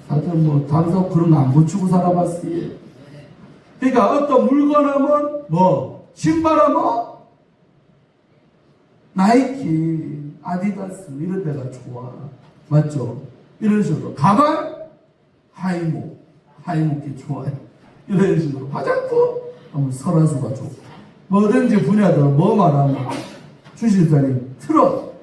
다들 뭐, 단속 그런 거 안 고치고 살아봤어요. 그러니까 어떤 물건 하면 뭐, 신발 하면 나이키, 아디다스 이런 데가 좋아. 맞죠? 이런 식으로. 가방? 하이목이 좋아요. 이런 식으로. 화장품? 하면 설화수가 좋고. 뭐든지 분야들 뭐 말하면 주실사님 트럭.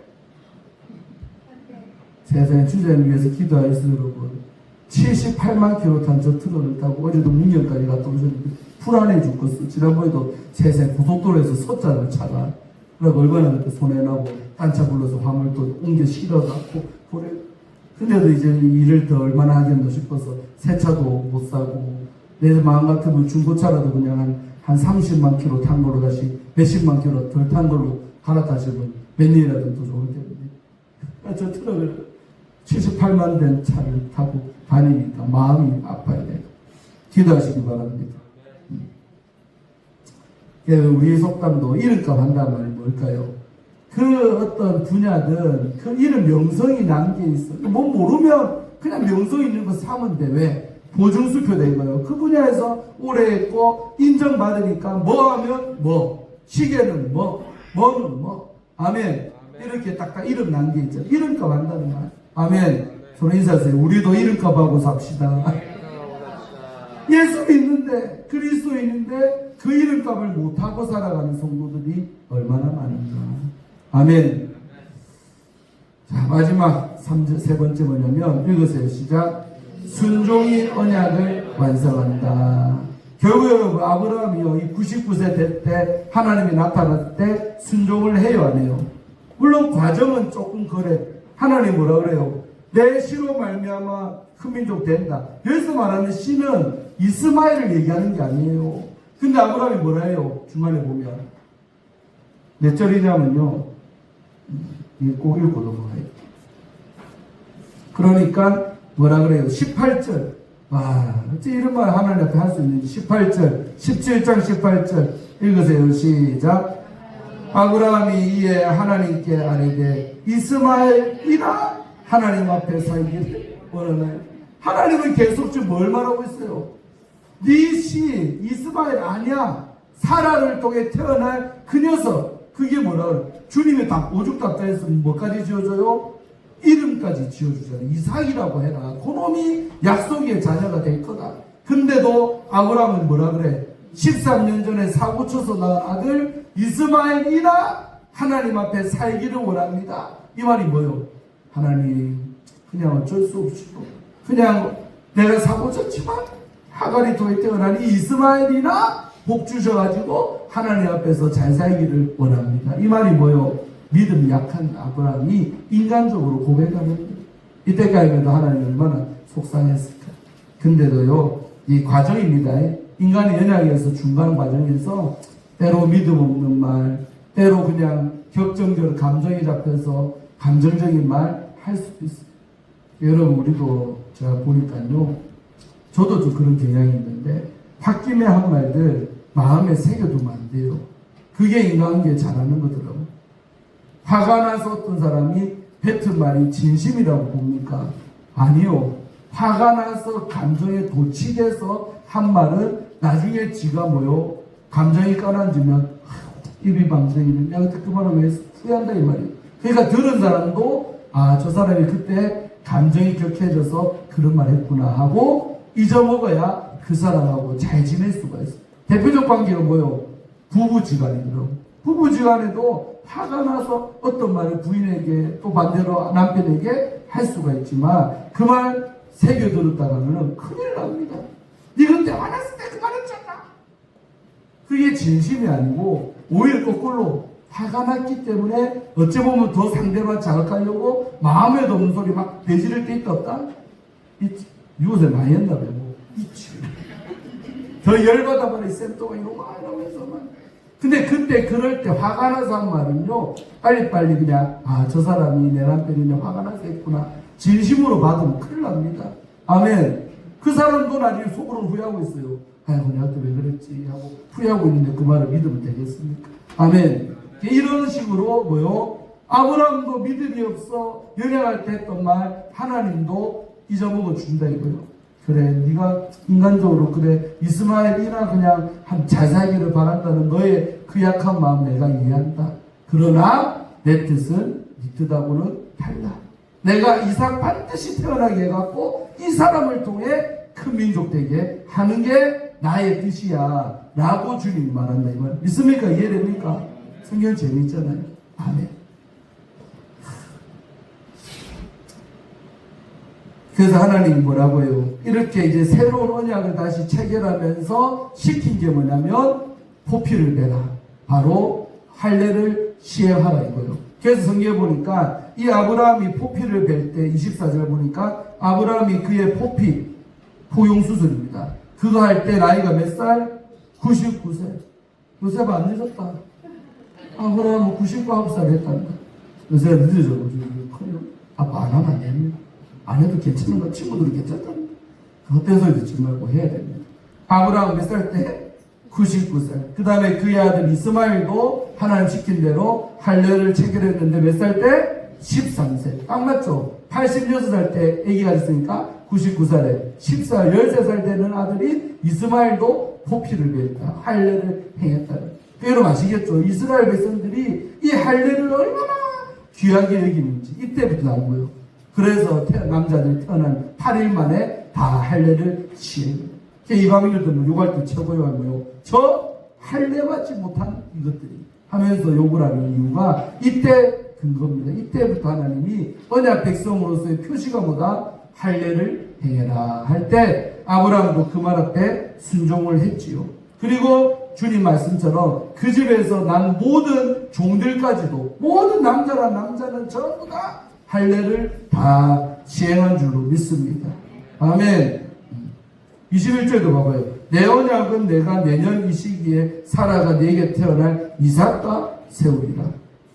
세상에 주자님 위해서 기도하였어요 여러분. 78만 킬로 탄 저 트럭을 타고 어제도 문경까지 갔다 오셨는데 불안해 죽겠어. 지난번에도 세상에 고속도로에서 섰잖아요 차가. 그래서 얼마나 그때 손해나고 딴차 불러서 화물 또 옮겨 실어갖고 그래. 근데도 이제 일을 더 얼마나 하겠노 싶어서 새 차도 못 사고 내 마음 같으면 중고차라도 그냥 한 30만 킬로 탄 걸로 다시 몇십만 킬로 덜 탄 걸로 갈아타시면 몇 년이라도 더 좋을 텐데. 저 트럭을 78만 된 차를 타고 다니니까 마음이 아파야 돼요. 기도하시기 바랍니다. 우리 속담도 이름값 한다는 말이 뭘까요? 그 어떤 분야든 그 이름 명성이 난 게 있어. 뭐 모르면 그냥 명성 있는 거 사면 돼. 왜? 보증수표 된 거예요. 그 분야에서 오래 했고 인정받으니까 뭐 하면 뭐, 시계는 뭐, 뭐는 뭐. 아멘. 이렇게 딱딱 이름 난 게 있죠. 이름값 한다는 말. 아멘. 서로 인사하세요. 우리도 이름값하고 삽시다. 예수 믿는데, 그리스도인인데 그 이름값을 못하고 살아가는 성도들이 얼마나 많은가. 아멘. 자, 마지막 세 번째 뭐냐면, 읽으세요. 시작. 순종이 언약을 완성한다. 결국 여러분, 아브라함이요, 이 99세 될 때, 하나님이 나타났을 때 순종을 해요, 안 해요? 물론 과정은 조금 그래. 하나님 뭐라 그래요? 내 씨로 말미암아 큰 민족 된다. 여기서 말하는 씨는 이스마엘을 얘기하는 게 아니에요. 근데 아브라함이 뭐라 해요? 중간에 보면. 몇 절이냐면요. 꼭 읽고 넘어가요. 그러니까 뭐라 그래요? 18절. 와, 어째 이런 말 하나님 앞에 할 수 있는지. 18절, 17장 18절 읽으세요. 시작. 아브라함이 이에 하나님께 아뢰되 이스마엘이나 하나님 앞에 살기를 원하나요? 하나님은 계속 지금 뭘 말하고 있어요? 네 씨 이스마엘 아니야. 사라를 통해 태어날 그 녀석. 그게 뭐라 그래? 주님이 오죽답답했으면 뭐까지 지어줘요? 이름까지 지어주잖아요. 이삭이라고 해라. 그놈이 약속의 자녀가 될 거다. 근데도 아브라함은 뭐라 그래? 13년 전에 사고 쳐서 낳은 아들 이스마엘이나 하나님 앞에 살기를 원합니다. 이 말이 뭐요? 하나님 그냥 어쩔 수 없이 그냥 내가 사고 쳤지만 하갈이 통해 태어난 이 이스마엘이나 복 주셔가지고 하나님 앞에서 잘 살기를 원합니다. 이 말이 뭐요? 믿음이 약한 아브라함이 인간적으로 고백하는 거예요. 이때까지도 하나님 얼마나 속상했을까. 근데도요, 이 과정입니다. 인간의 연약에서 중간 과정에서 때로 믿음 없는 말, 때로 그냥 격정적으로 감정이 잡혀서 감정적인 말 할 수도 있어요. 여러분, 우리도 제가 보니까요, 저도 좀 그런 경향이 있는데, 홧김에 한 말들 마음에 새겨두면 안 돼요. 그게 인간관계 잘하는 거더라고요. 화가 나서 어떤 사람이 뱉은 말이 진심이라고 봅니까? 아니요. 화가 나서 감정에 도취돼서 한 말은 나중에 지가 뭐요? 감정이 가라앉으면 입이 방정이네. 내가 그때 그 말을 왜 후회한다 이 말이에요. 그러니까 들은 사람도 저 사람이 그때 감정이 격해져서 그런 말 했구나 하고 잊어먹어야 그 사람하고 잘 지낼 수가 있어요. 대표적 관계가 뭐요? 부부지간이더라고요. 부부지간에도 화가 나서 어떤 말을 부인에게 또 반대로 남편에게 할 수가 있지만 그 말 새겨들었다가는 큰일 납니다. 네 그때 화났을 때 그 말 했잖아. 그게 진심이 아니고 오히려 거꾸로 화가 났기 때문에 어찌 보면 더 상대방 자극하려고 마음에도 없는 소리 막 내지를 때 있다 없다? 있지. 이곳에 많이 했나 봐요. 있지. 더 열받아 버려. 쌤또가 이러면서만. 근데 그때 그럴 때 화가 나서 한 말은요, 빨리빨리 그냥, 저 사람이 내 남편이 화가 나서 했구나. 진심으로 받으면 큰일 납니다. 아멘. 그 사람도 나중에 속으로 후회하고 있어요. 아이고, 내가 또 왜 그랬지? 하고 후회하고 있는데 그 말을 믿으면 되겠습니까? 아멘. 이런 식으로 뭐요? 아브라함도 믿음이 없어 연약할 때 했던 말 하나님도 잊어먹어 준다 이거요. 그래, 네가 인간적으로 그래 이스마엘이나 그냥 잘 살기를 바란다는 너의 그 약한 마음 내가 이해한다. 그러나 내 뜻은 네 뜻하고는 달라. 내가 이삭 반드시 태어나게 해갖고 이 사람을 통해 큰 민족 되게 하는 게 나의 뜻이야 라고 주님이 말한다 이 말. 믿습니까? 이해됩니까? 성경 재미있잖아요. 아멘. 그래서 하나님이 뭐라고 해요? 이렇게 이제 새로운 언약을 다시 체결하면서 시킨 게 뭐냐면 포피를 베라. 바로 할례를 시행하라 이거예요. 그래서 성경에 보니까 이 아브라함이 포피를 벨 때 24절 보니까 아브라함이 그의 포피 포용수술입니다. 그거 할 때 나이가 몇 살? 99세. 요새 안 늦었다. 아브라함은 99살 했단다. 요새 늦어져가지고 아빠 안 하면 안 됩니다. 안 해도 괜찮은 거 친구들이 괜찮답니다. 헛된 소리 듣지 말고 해야 됩니다. 아브라함 몇 살 때? 99살. 그 다음에 그의 아들 이스마엘도 하나님 시킨 대로 할례를 체결했는데 몇 살 때? 13세. 딱 맞죠? 86살 때 아기가 있으니까 99살에 14, 13살 되는 아들이 이스마엘도 포피를 배웠다. 할례를 행했다. 여러분 아시겠죠? 이스라엘 백성들이 이 할례를 얼마나 귀하게 여기는지 이때부터 나오고요. 그래서 남자들이 태어난 8일 만에 다 할례를 시행해요. 이방인들도 욕할 때 최고요 하고요. 저 할례 받지 못한 이것들이 하면서 욕을 하는 이유가 이때 근거입니다. 이때부터 하나님이 언약 백성으로서의 표시가 뭐다? 할례를 행해라 할 때 아브라함도 그 말 앞에 순종을 했지요. 그리고 주님 말씀처럼 그 집에서 난 모든 종들까지도 모든 남자란 남자는 전부 다 할례를 다 시행한 줄로 믿습니다. 아멘. 21절도 봐봐요. 내 언약은 내가 내년 이 시기에 사라가 네게 태어날 이삭과 세우리라.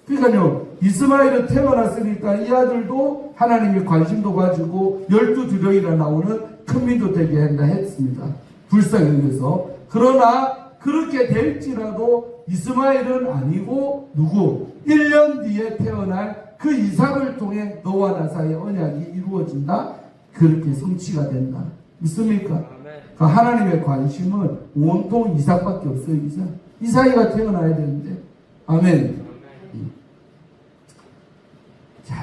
그러니까요, 이스마엘은 태어났으니까 이 아들도 하나님의 관심도 가지고 12두령이나 나오는 큰 민족 되게 한다 했습니다. 불쌍히 여겨서. 그러나 그렇게 될지라도 이스마엘은 아니고 누구? 1년 뒤에 태어날 그 이삭을 통해 너와 나 사이의 언약이 이루어진다. 그렇게 성취가 된다. 믿습니까? 그러니까 하나님의 관심은 온통 이삭밖에 없어요. 이삭이가 태어나야 되는데. 아멘. 자,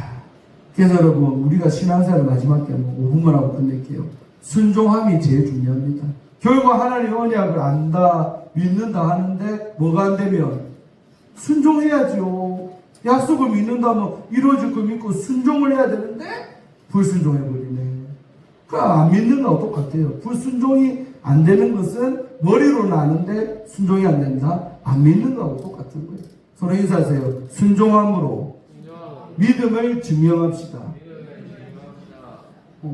그래서 여러분 우리가 신앙생활 마지막 게 5분만 하고 끝낼게요. 순종함이 제일 중요합니다. 결국 하나님의 언약을 안다, 믿는다 하는데 뭐가 안 되면 순종해야죠. 약속을 믿는다면 이루어질 걸 믿고 순종을 해야 되는데 불순종해버리네. 그러니까 안 믿는 거하고 똑같아요. 불순종이 안 되는 것은 머리로는 아는데 순종이 안 된다. 안 믿는 거하고 똑같은 거예요. 서로 인사하세요. 순종함으로 믿음을 증명합시다.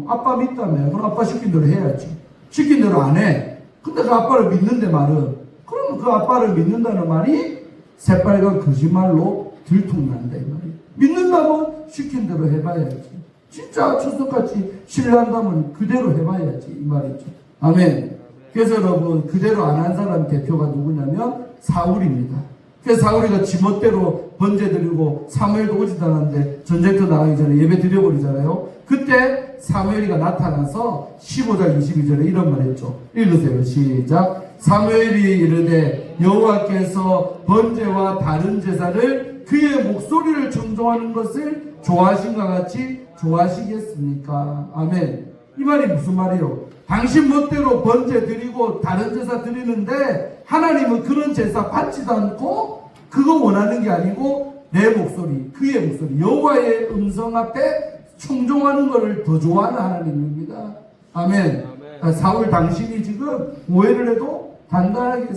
아빠 믿다며. 그럼 아빠 시킨 대로 해야지. 시킨 대로 안 해. 근데 그 아빠를 믿는데 말은, 그러면 그 아빠를 믿는다는 말이 새빨간 거짓말로 들통난다 이 말이에요. 믿는다면 시킨 대로 해봐야지. 진짜 추석같이 신뢰한다면 그대로 해봐야지 이 말이죠. 아멘. 그래서 여러분 그대로 안 한 사람 대표가 누구냐면 사울입니다. 그래서 사울이가 지멋대로 번제드리고 사무엘도 오지도 않았는데 전쟁터 나가기 전에 예배 드려버리잖아요. 그때 사무엘이가 나타나서 15장 22절에 이런 말 했죠. 읽으세요. 시작. 사무엘이 이르되 여호와께서 번제와 다른 제사를 그의 목소리를 청종하는 것을 좋아하신가 같이 좋아하시겠습니까? 아멘. 이 말이 무슨 말이에요? 당신 멋대로 번제 드리고 다른 제사 드리는데 하나님은 그런 제사 받지도 않고 그거 원하는 게 아니고 내 목소리, 그의 목소리, 여호와의 음성 앞에 청종하는 것을 더 좋아하는 하나님입니다. 아멘. 사울 당신이 지금 오해를 해도 단단하게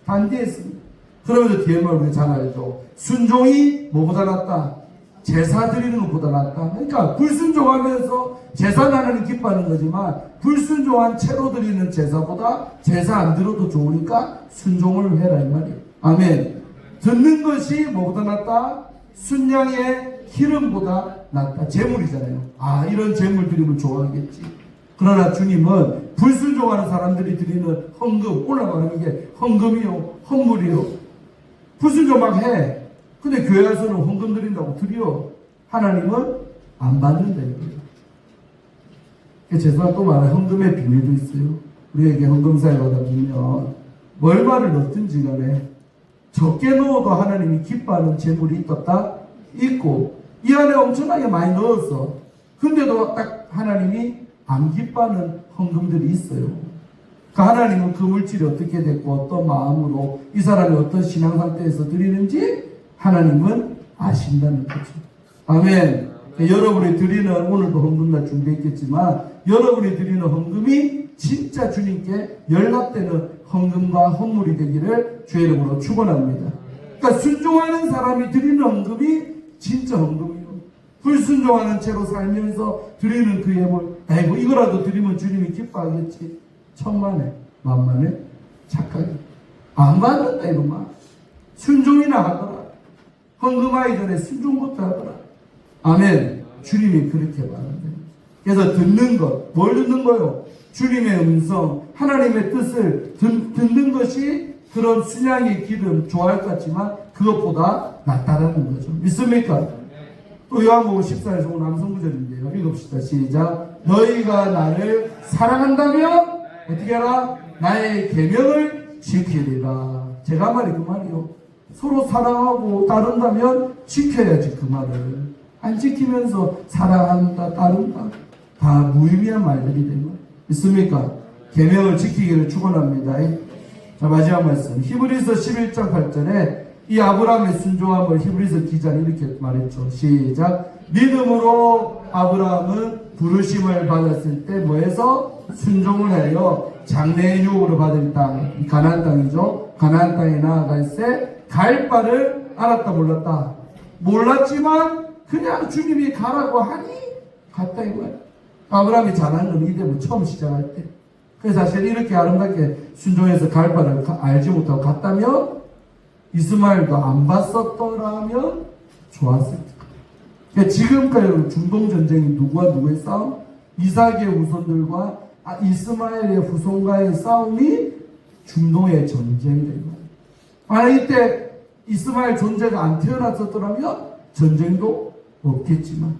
단디했습니다. 그러면서 뒤에 말 우리 잘 알죠. 순종이 뭐보다 낫다? 제사 드리는 것보다 낫다. 그러니까 불순종하면서 제사 하나님 기뻐하는 거지만 불순종한 채로 드리는 제사보다 제사 안 드려도 좋으니까 순종을 해라 이 말이에요. 아멘. 듣는 것이 뭐보다 낫다? 순양의 기름보다 낫다. 제물이잖아요. 아, 이런 제물 드리면 좋아하겠지. 그러나 주님은 불순종하는 사람들이 드리는 헌금, 올라가는 게 헌금이요, 헌물이요. 불순종 막 해. 근데 교회 와서는 헌금 드린다고 드려. 하나님은 안 받는다 이거예요. 죄송한 또 말해. 헌금의 비밀도 있어요. 우리에게 헌금 사회 받아보면 얼마를 넣든지 간에 적게 넣어도 하나님이 기뻐하는 재물이 있었다? 있고 이 안에 엄청나게 많이 넣었어. 근데도 딱 하나님이 안 기뻐하는 헌금들이 있어요. 그러니까 하나님은 그 물질이 어떻게 됐고 어떤 마음으로 이 사람이 어떤 신앙 상태에서 드리는지 하나님은 아신다는 거죠. 아멘. 여러분이 드리는 오늘도 헌금날 준비했겠지만 여러분이 드리는 헌금이 진짜 주님께 연락되는 헌금과 헌물이 되기를 주의 이름으로 축원합니다. 그러니까 순종하는 사람이 드리는 헌금이 진짜 헌금이에요. 불순종하는 채로 살면서 드리는 그 예물, 아이고 이거라도 드리면 주님이 기뻐하겠지. 천만에 만만에 착하게 안 받는다 이놈아. 순종이나 하더라. 헌금하기 전에 순종부터 하더라. 아멘. 주님이 그렇게 말한다. 그래서 듣는 것, 뭘 듣는 거요? 주님의 음성, 하나님의 뜻을 듣는 것이 그런 순양의 기름 좋아할 것 같지만 그것보다 낫다라는 거죠. 믿습니까? 또 요한복음 14에서 온 남성구절인데요. 읽읍시다. 시작. 너희가 나를 사랑한다면 어떻게 하라? 나의 계명을 지키리라. 제가 말이 그 말이요. 서로 사랑하고 따른다면 지켜야지 그 말을. 안 지키면서 사랑한다, 따른다. 다 무의미한 말들이 되는 거예요. 있습니까? 계명을 지키기를 축원합니다. 자, 마지막 말씀. 히브리서 11장 8절에 이 아브라함의 순종함을 히브리서 기자는 이렇게 말했죠. 시작. 믿음으로 아브라함은 부르심을 받았을 때 뭐해서 순종을 하여 장래의 유업으로 받을 땅, 가나안 땅이죠. 가나안 땅에 나아갈새 갈 바를 알았다 몰랐다. 몰랐지만 그냥 주님이 가라고 하니 갔다 이거예요. 아브라함이 잘하는 건 이때 처음 시작할 때. 그래서 사실 이렇게 아름답게 순종해서 갈 바를 알지 못하고 갔다면 이스마엘도 안 봤었더라면 좋았을 텐데. 그러니까 지금까지 중동전쟁이 누구와 누구의 싸움? 이삭의 후손들과 이스마엘의 후손과의 싸움이 중동의 전쟁이 된 거예요. 만약 이때 이스마엘 존재가 안 태어났었더라면 전쟁도 없겠지만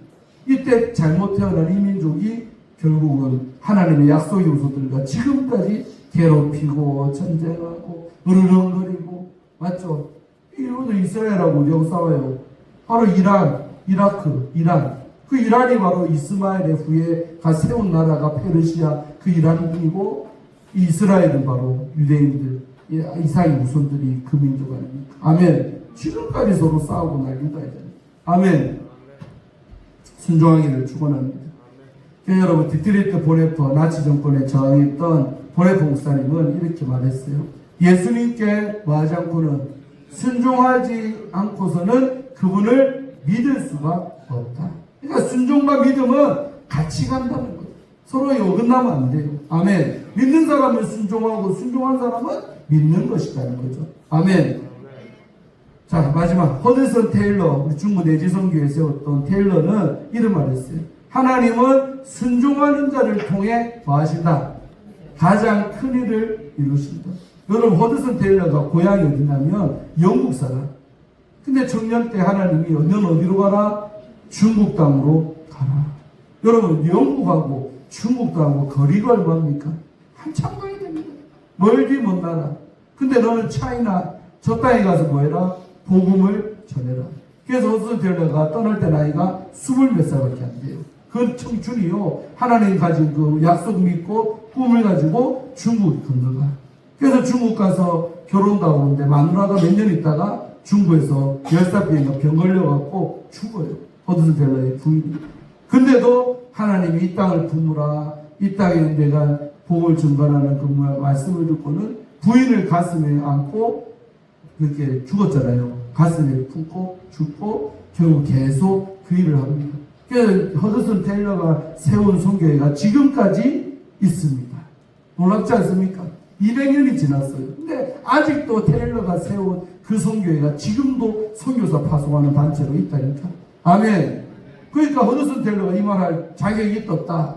이때 잘못 태어난 이 민족이 결국은 하나님의 약속의 후손들과 지금까지 괴롭히고 전쟁하고 으르렁거리고 맞죠? 이것도 이스라엘하고 어디하고 싸워요? 바로 이란, 이라크, 이란. 그 이란이 바로 이스마엘의 후에 세운 나라가 페르시아 그 이란이고 이스라엘은 바로 유대인들, 이삭의 후손들이 그 민족 아닙니까? 아멘. 지금까지 서로 싸우고 난리다 이제. 아멘. 순종하기를 축원합니다. 여러분 디트리트 보네퍼 나치 정권에 저항했던 보네퍼 목사님은 이렇게 말했어요. 예수님께 뭐하지 않고는 순종하지 않고서는 그분을 믿을 수가 없다. 그러니까 순종과 믿음은 같이 간다는 거예요. 서로 어긋나면 안 돼요. 아멘. 믿는 사람은 순종하고 순종한 사람은 믿는 것이라는 거죠. 아멘. 자, 마지막 허드슨 테일러, 우리 중국 내지성교에 세웠던 테일러는 이런 말을 했어요. 하나님은 순종하는 자를 통해 뭐 하신다? 가장 큰 일을 이루신다. 여러분 허드슨 테일러가 고향이 어디냐면 영국 사람. 근데 청년 때 하나님이 너는 어디로 가라? 중국 땅으로 가라. 여러분 영국하고 중국 땅하고 거리가 얼마입니까? 한참 가야 됩니다. 멀디 먼 나라. 근데 너는 차이나 저 땅에 가서 뭐 해라? 복음을 전해라. 그래서 허드슨 테일러가 떠날 때 나이가 20몇 살밖에 안 돼요. 그 청춘이요. 하나님 가진 그 약속 믿고 꿈을 가지고 중국 건너가. 그래서 중국 가서 결혼도 하고 오는데 마누라가 몇 년 있다가 중국에서 열사병인가 병 걸려갖고 죽어요. 허드슨 테일러의 부인이. 근데도 하나님이 이 땅을 품으라. 이 땅에 내가 복을 증거하는 그 말씀을 듣고는 부인을 가슴에 안고 그렇게 죽었잖아요. 가슴에 품고 죽고 결국 계속 그 일을 합니다. 그래서 허드슨 테일러가 세운 선교회가 지금까지 있습니다. 놀랍지 않습니까? 200년이 지났어요. 근데 아직도 테일러가 세운 그 선교회가 지금도 선교사 파송하는 단체로 있다니까. 아멘. 그러니까 허드슨 테일러가 이 말할 자격이 없다.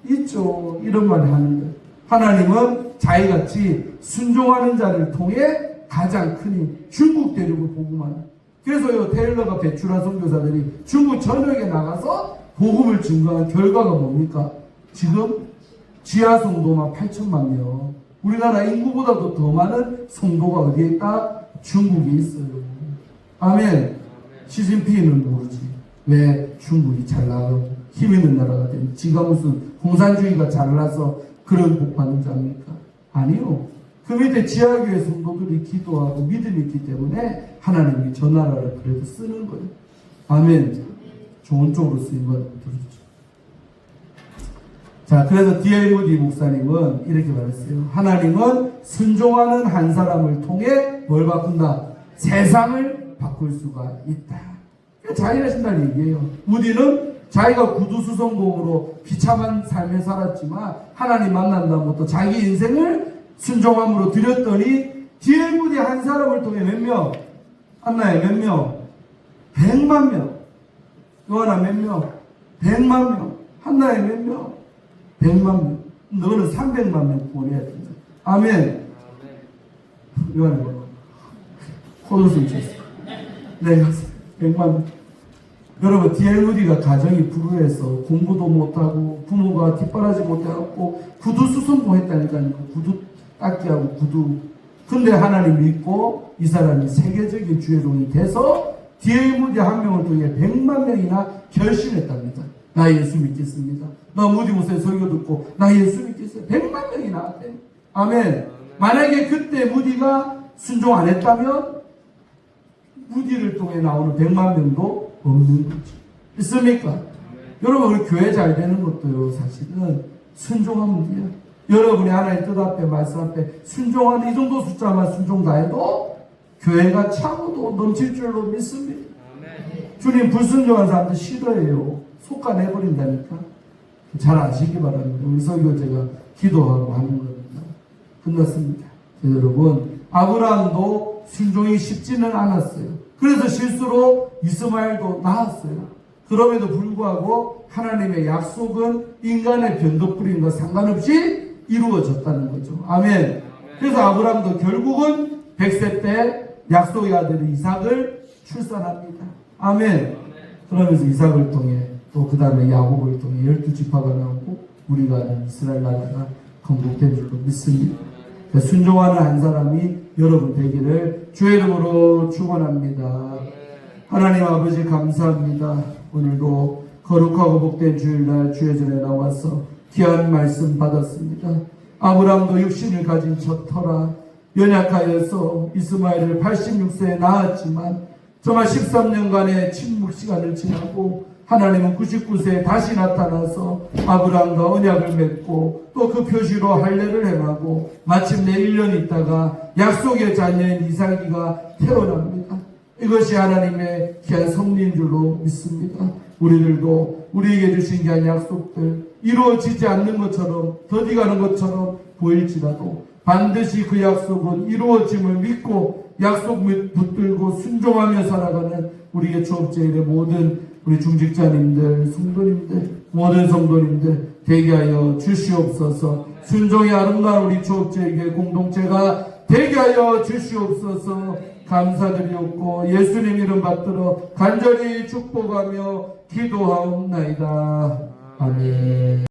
있죠. 이런 말을 하는 거예요. 하나님은 자기같이 순종하는 자를 통해 가장 큰 힘, 중국 대륙을 복음하는. 그래서요, 테일러가 배출한 선교사들이 중국 전역에 나가서 복음을 증거한 결과가 뭡니까? 지금 지하 성도만 8천만 명. 우리나라 인구보다도 더 많은 성도가 어디에 있다? 중국에 있어요. 아멘. 시진핑은 모르지. 왜 중국이 잘 나가고 힘 있는 나라가 되니? 지가 무슨 공산주의가 잘나서 그런 복 받는 자입니까? 아니요. 그 밑에 지하교회 성도들이 기도하고 믿음이 있기 때문에 하나님이 저 나라를 그래도 쓰는 거예요. 아멘. 좋은 쪽으로 쓰인 건 들었죠. 자, 그래서 D.L. 무디 목사님은 이렇게 말했어요. 하나님은 순종하는 한 사람을 통해 뭘 바꾼다? 세상을 바꿀 수가 있다. 자유하신다는 얘기예요. 무디는 자기가 구두수성공으로 비참한 삶을 살았지만 하나님 만난 다음부터 자기 인생을 순종함으로 드렸더니 D.L. 무디 한 사람을 통해 몇 명? 한나에 몇 명? 100만 명. 요하나 몇 명? 100만 명. 한나에 몇 명? 100만 명. 너는 300만 명 보내야 된다. 아멘. 요한의 콧웃음 쳤어. 내가 100만. 여러분, DLUD가 가정이 불우해서 공부도 못하고 부모가 뒷바라지 못해갖고 구두 수선고 했다니까요. 구두 닦기하고 구두. 근데 하나님 믿고 이 사람이 세계적인 주회종이 돼서 DLUD 한 명을 통해 100만 명이나 결심했답니다. 나 예수 믿겠습니다. 나 무디무세 설교 듣고 나 예수 믿겠어요. 100만 명이 나왔대. 아멘. 만약에 그때 무디가 순종 안 했다면 무디를 통해 나오는 100만 명도 없는 거죠. 있습니까? 여러분, 우리 교회 잘 되는 것도요, 사실은 순종하면 돼요. 여러분이 하나님 뜻 앞에, 말씀 앞에 순종하는 이 정도 숫자만 순종 다 해도 교회가 차고도 넘칠 줄로 믿습니다. 주님 불순종한 사람들 싫어해요. 속아내버린다니까. 잘 아시기 바랍니다. 우리 설교제가 기도하고 하는 겁니다. 끝났습니다. 여러분, 아브라함도 순종이 쉽지는 않았어요. 그래서 실수로 이스마엘도 낳았어요. 그럼에도 불구하고 하나님의 약속은 인간의 변덕부림과 상관없이 이루어졌다는 거죠. 아멘. 그래서 아브라함도 결국은 100세 때 약속의 아들 이삭을 출산합니다. 아멘. 그러면서 이삭을 통해 또 그 다음에 야곱을 통해 12지파가 나오고 우리가 아는 이스라엘 나라가 건국된 줄로 믿습니다. 순종하는 한 사람이 여러분 되기를 주의 이름으로 축원합니다. 하나님 아버지 감사합니다. 오늘도 거룩하고 복된 주일날 주의 전에 나와서 귀한 말씀 받았습니다. 아브라함도 육신을 가진 저 터라 연약하여서 이스마엘을 86세에 낳았지만 정말 13년간의 침묵 시간을 지나고 하나님은 99세에 다시 나타나서 아브라함과 언약을 맺고 또 그 표시로 할례를 행하고 마침내 1년 있다가 약속의 자녀인 이삭이가 태어납니다. 이것이 하나님의 귀한 섭리인 줄로 믿습니다. 우리들도 우리에게 주신 귀한 약속들 이루어지지 않는 것처럼 더디가는 것처럼 보일지라도 반드시 그 약속은 이루어짐을 믿고 약속 붙들고 순종하며 살아가는 우리의 초업제일의 모든 우리 중직자님들, 성도님들, 모든 성도님들 되게 하여 주시옵소서. 순종의 아름다운 우리 초업제일의 공동체가 되게 하여 주시옵소서. 감사드리옵고 예수님 이름 받들어 간절히 축복하며 기도하옵나이다. 아멘.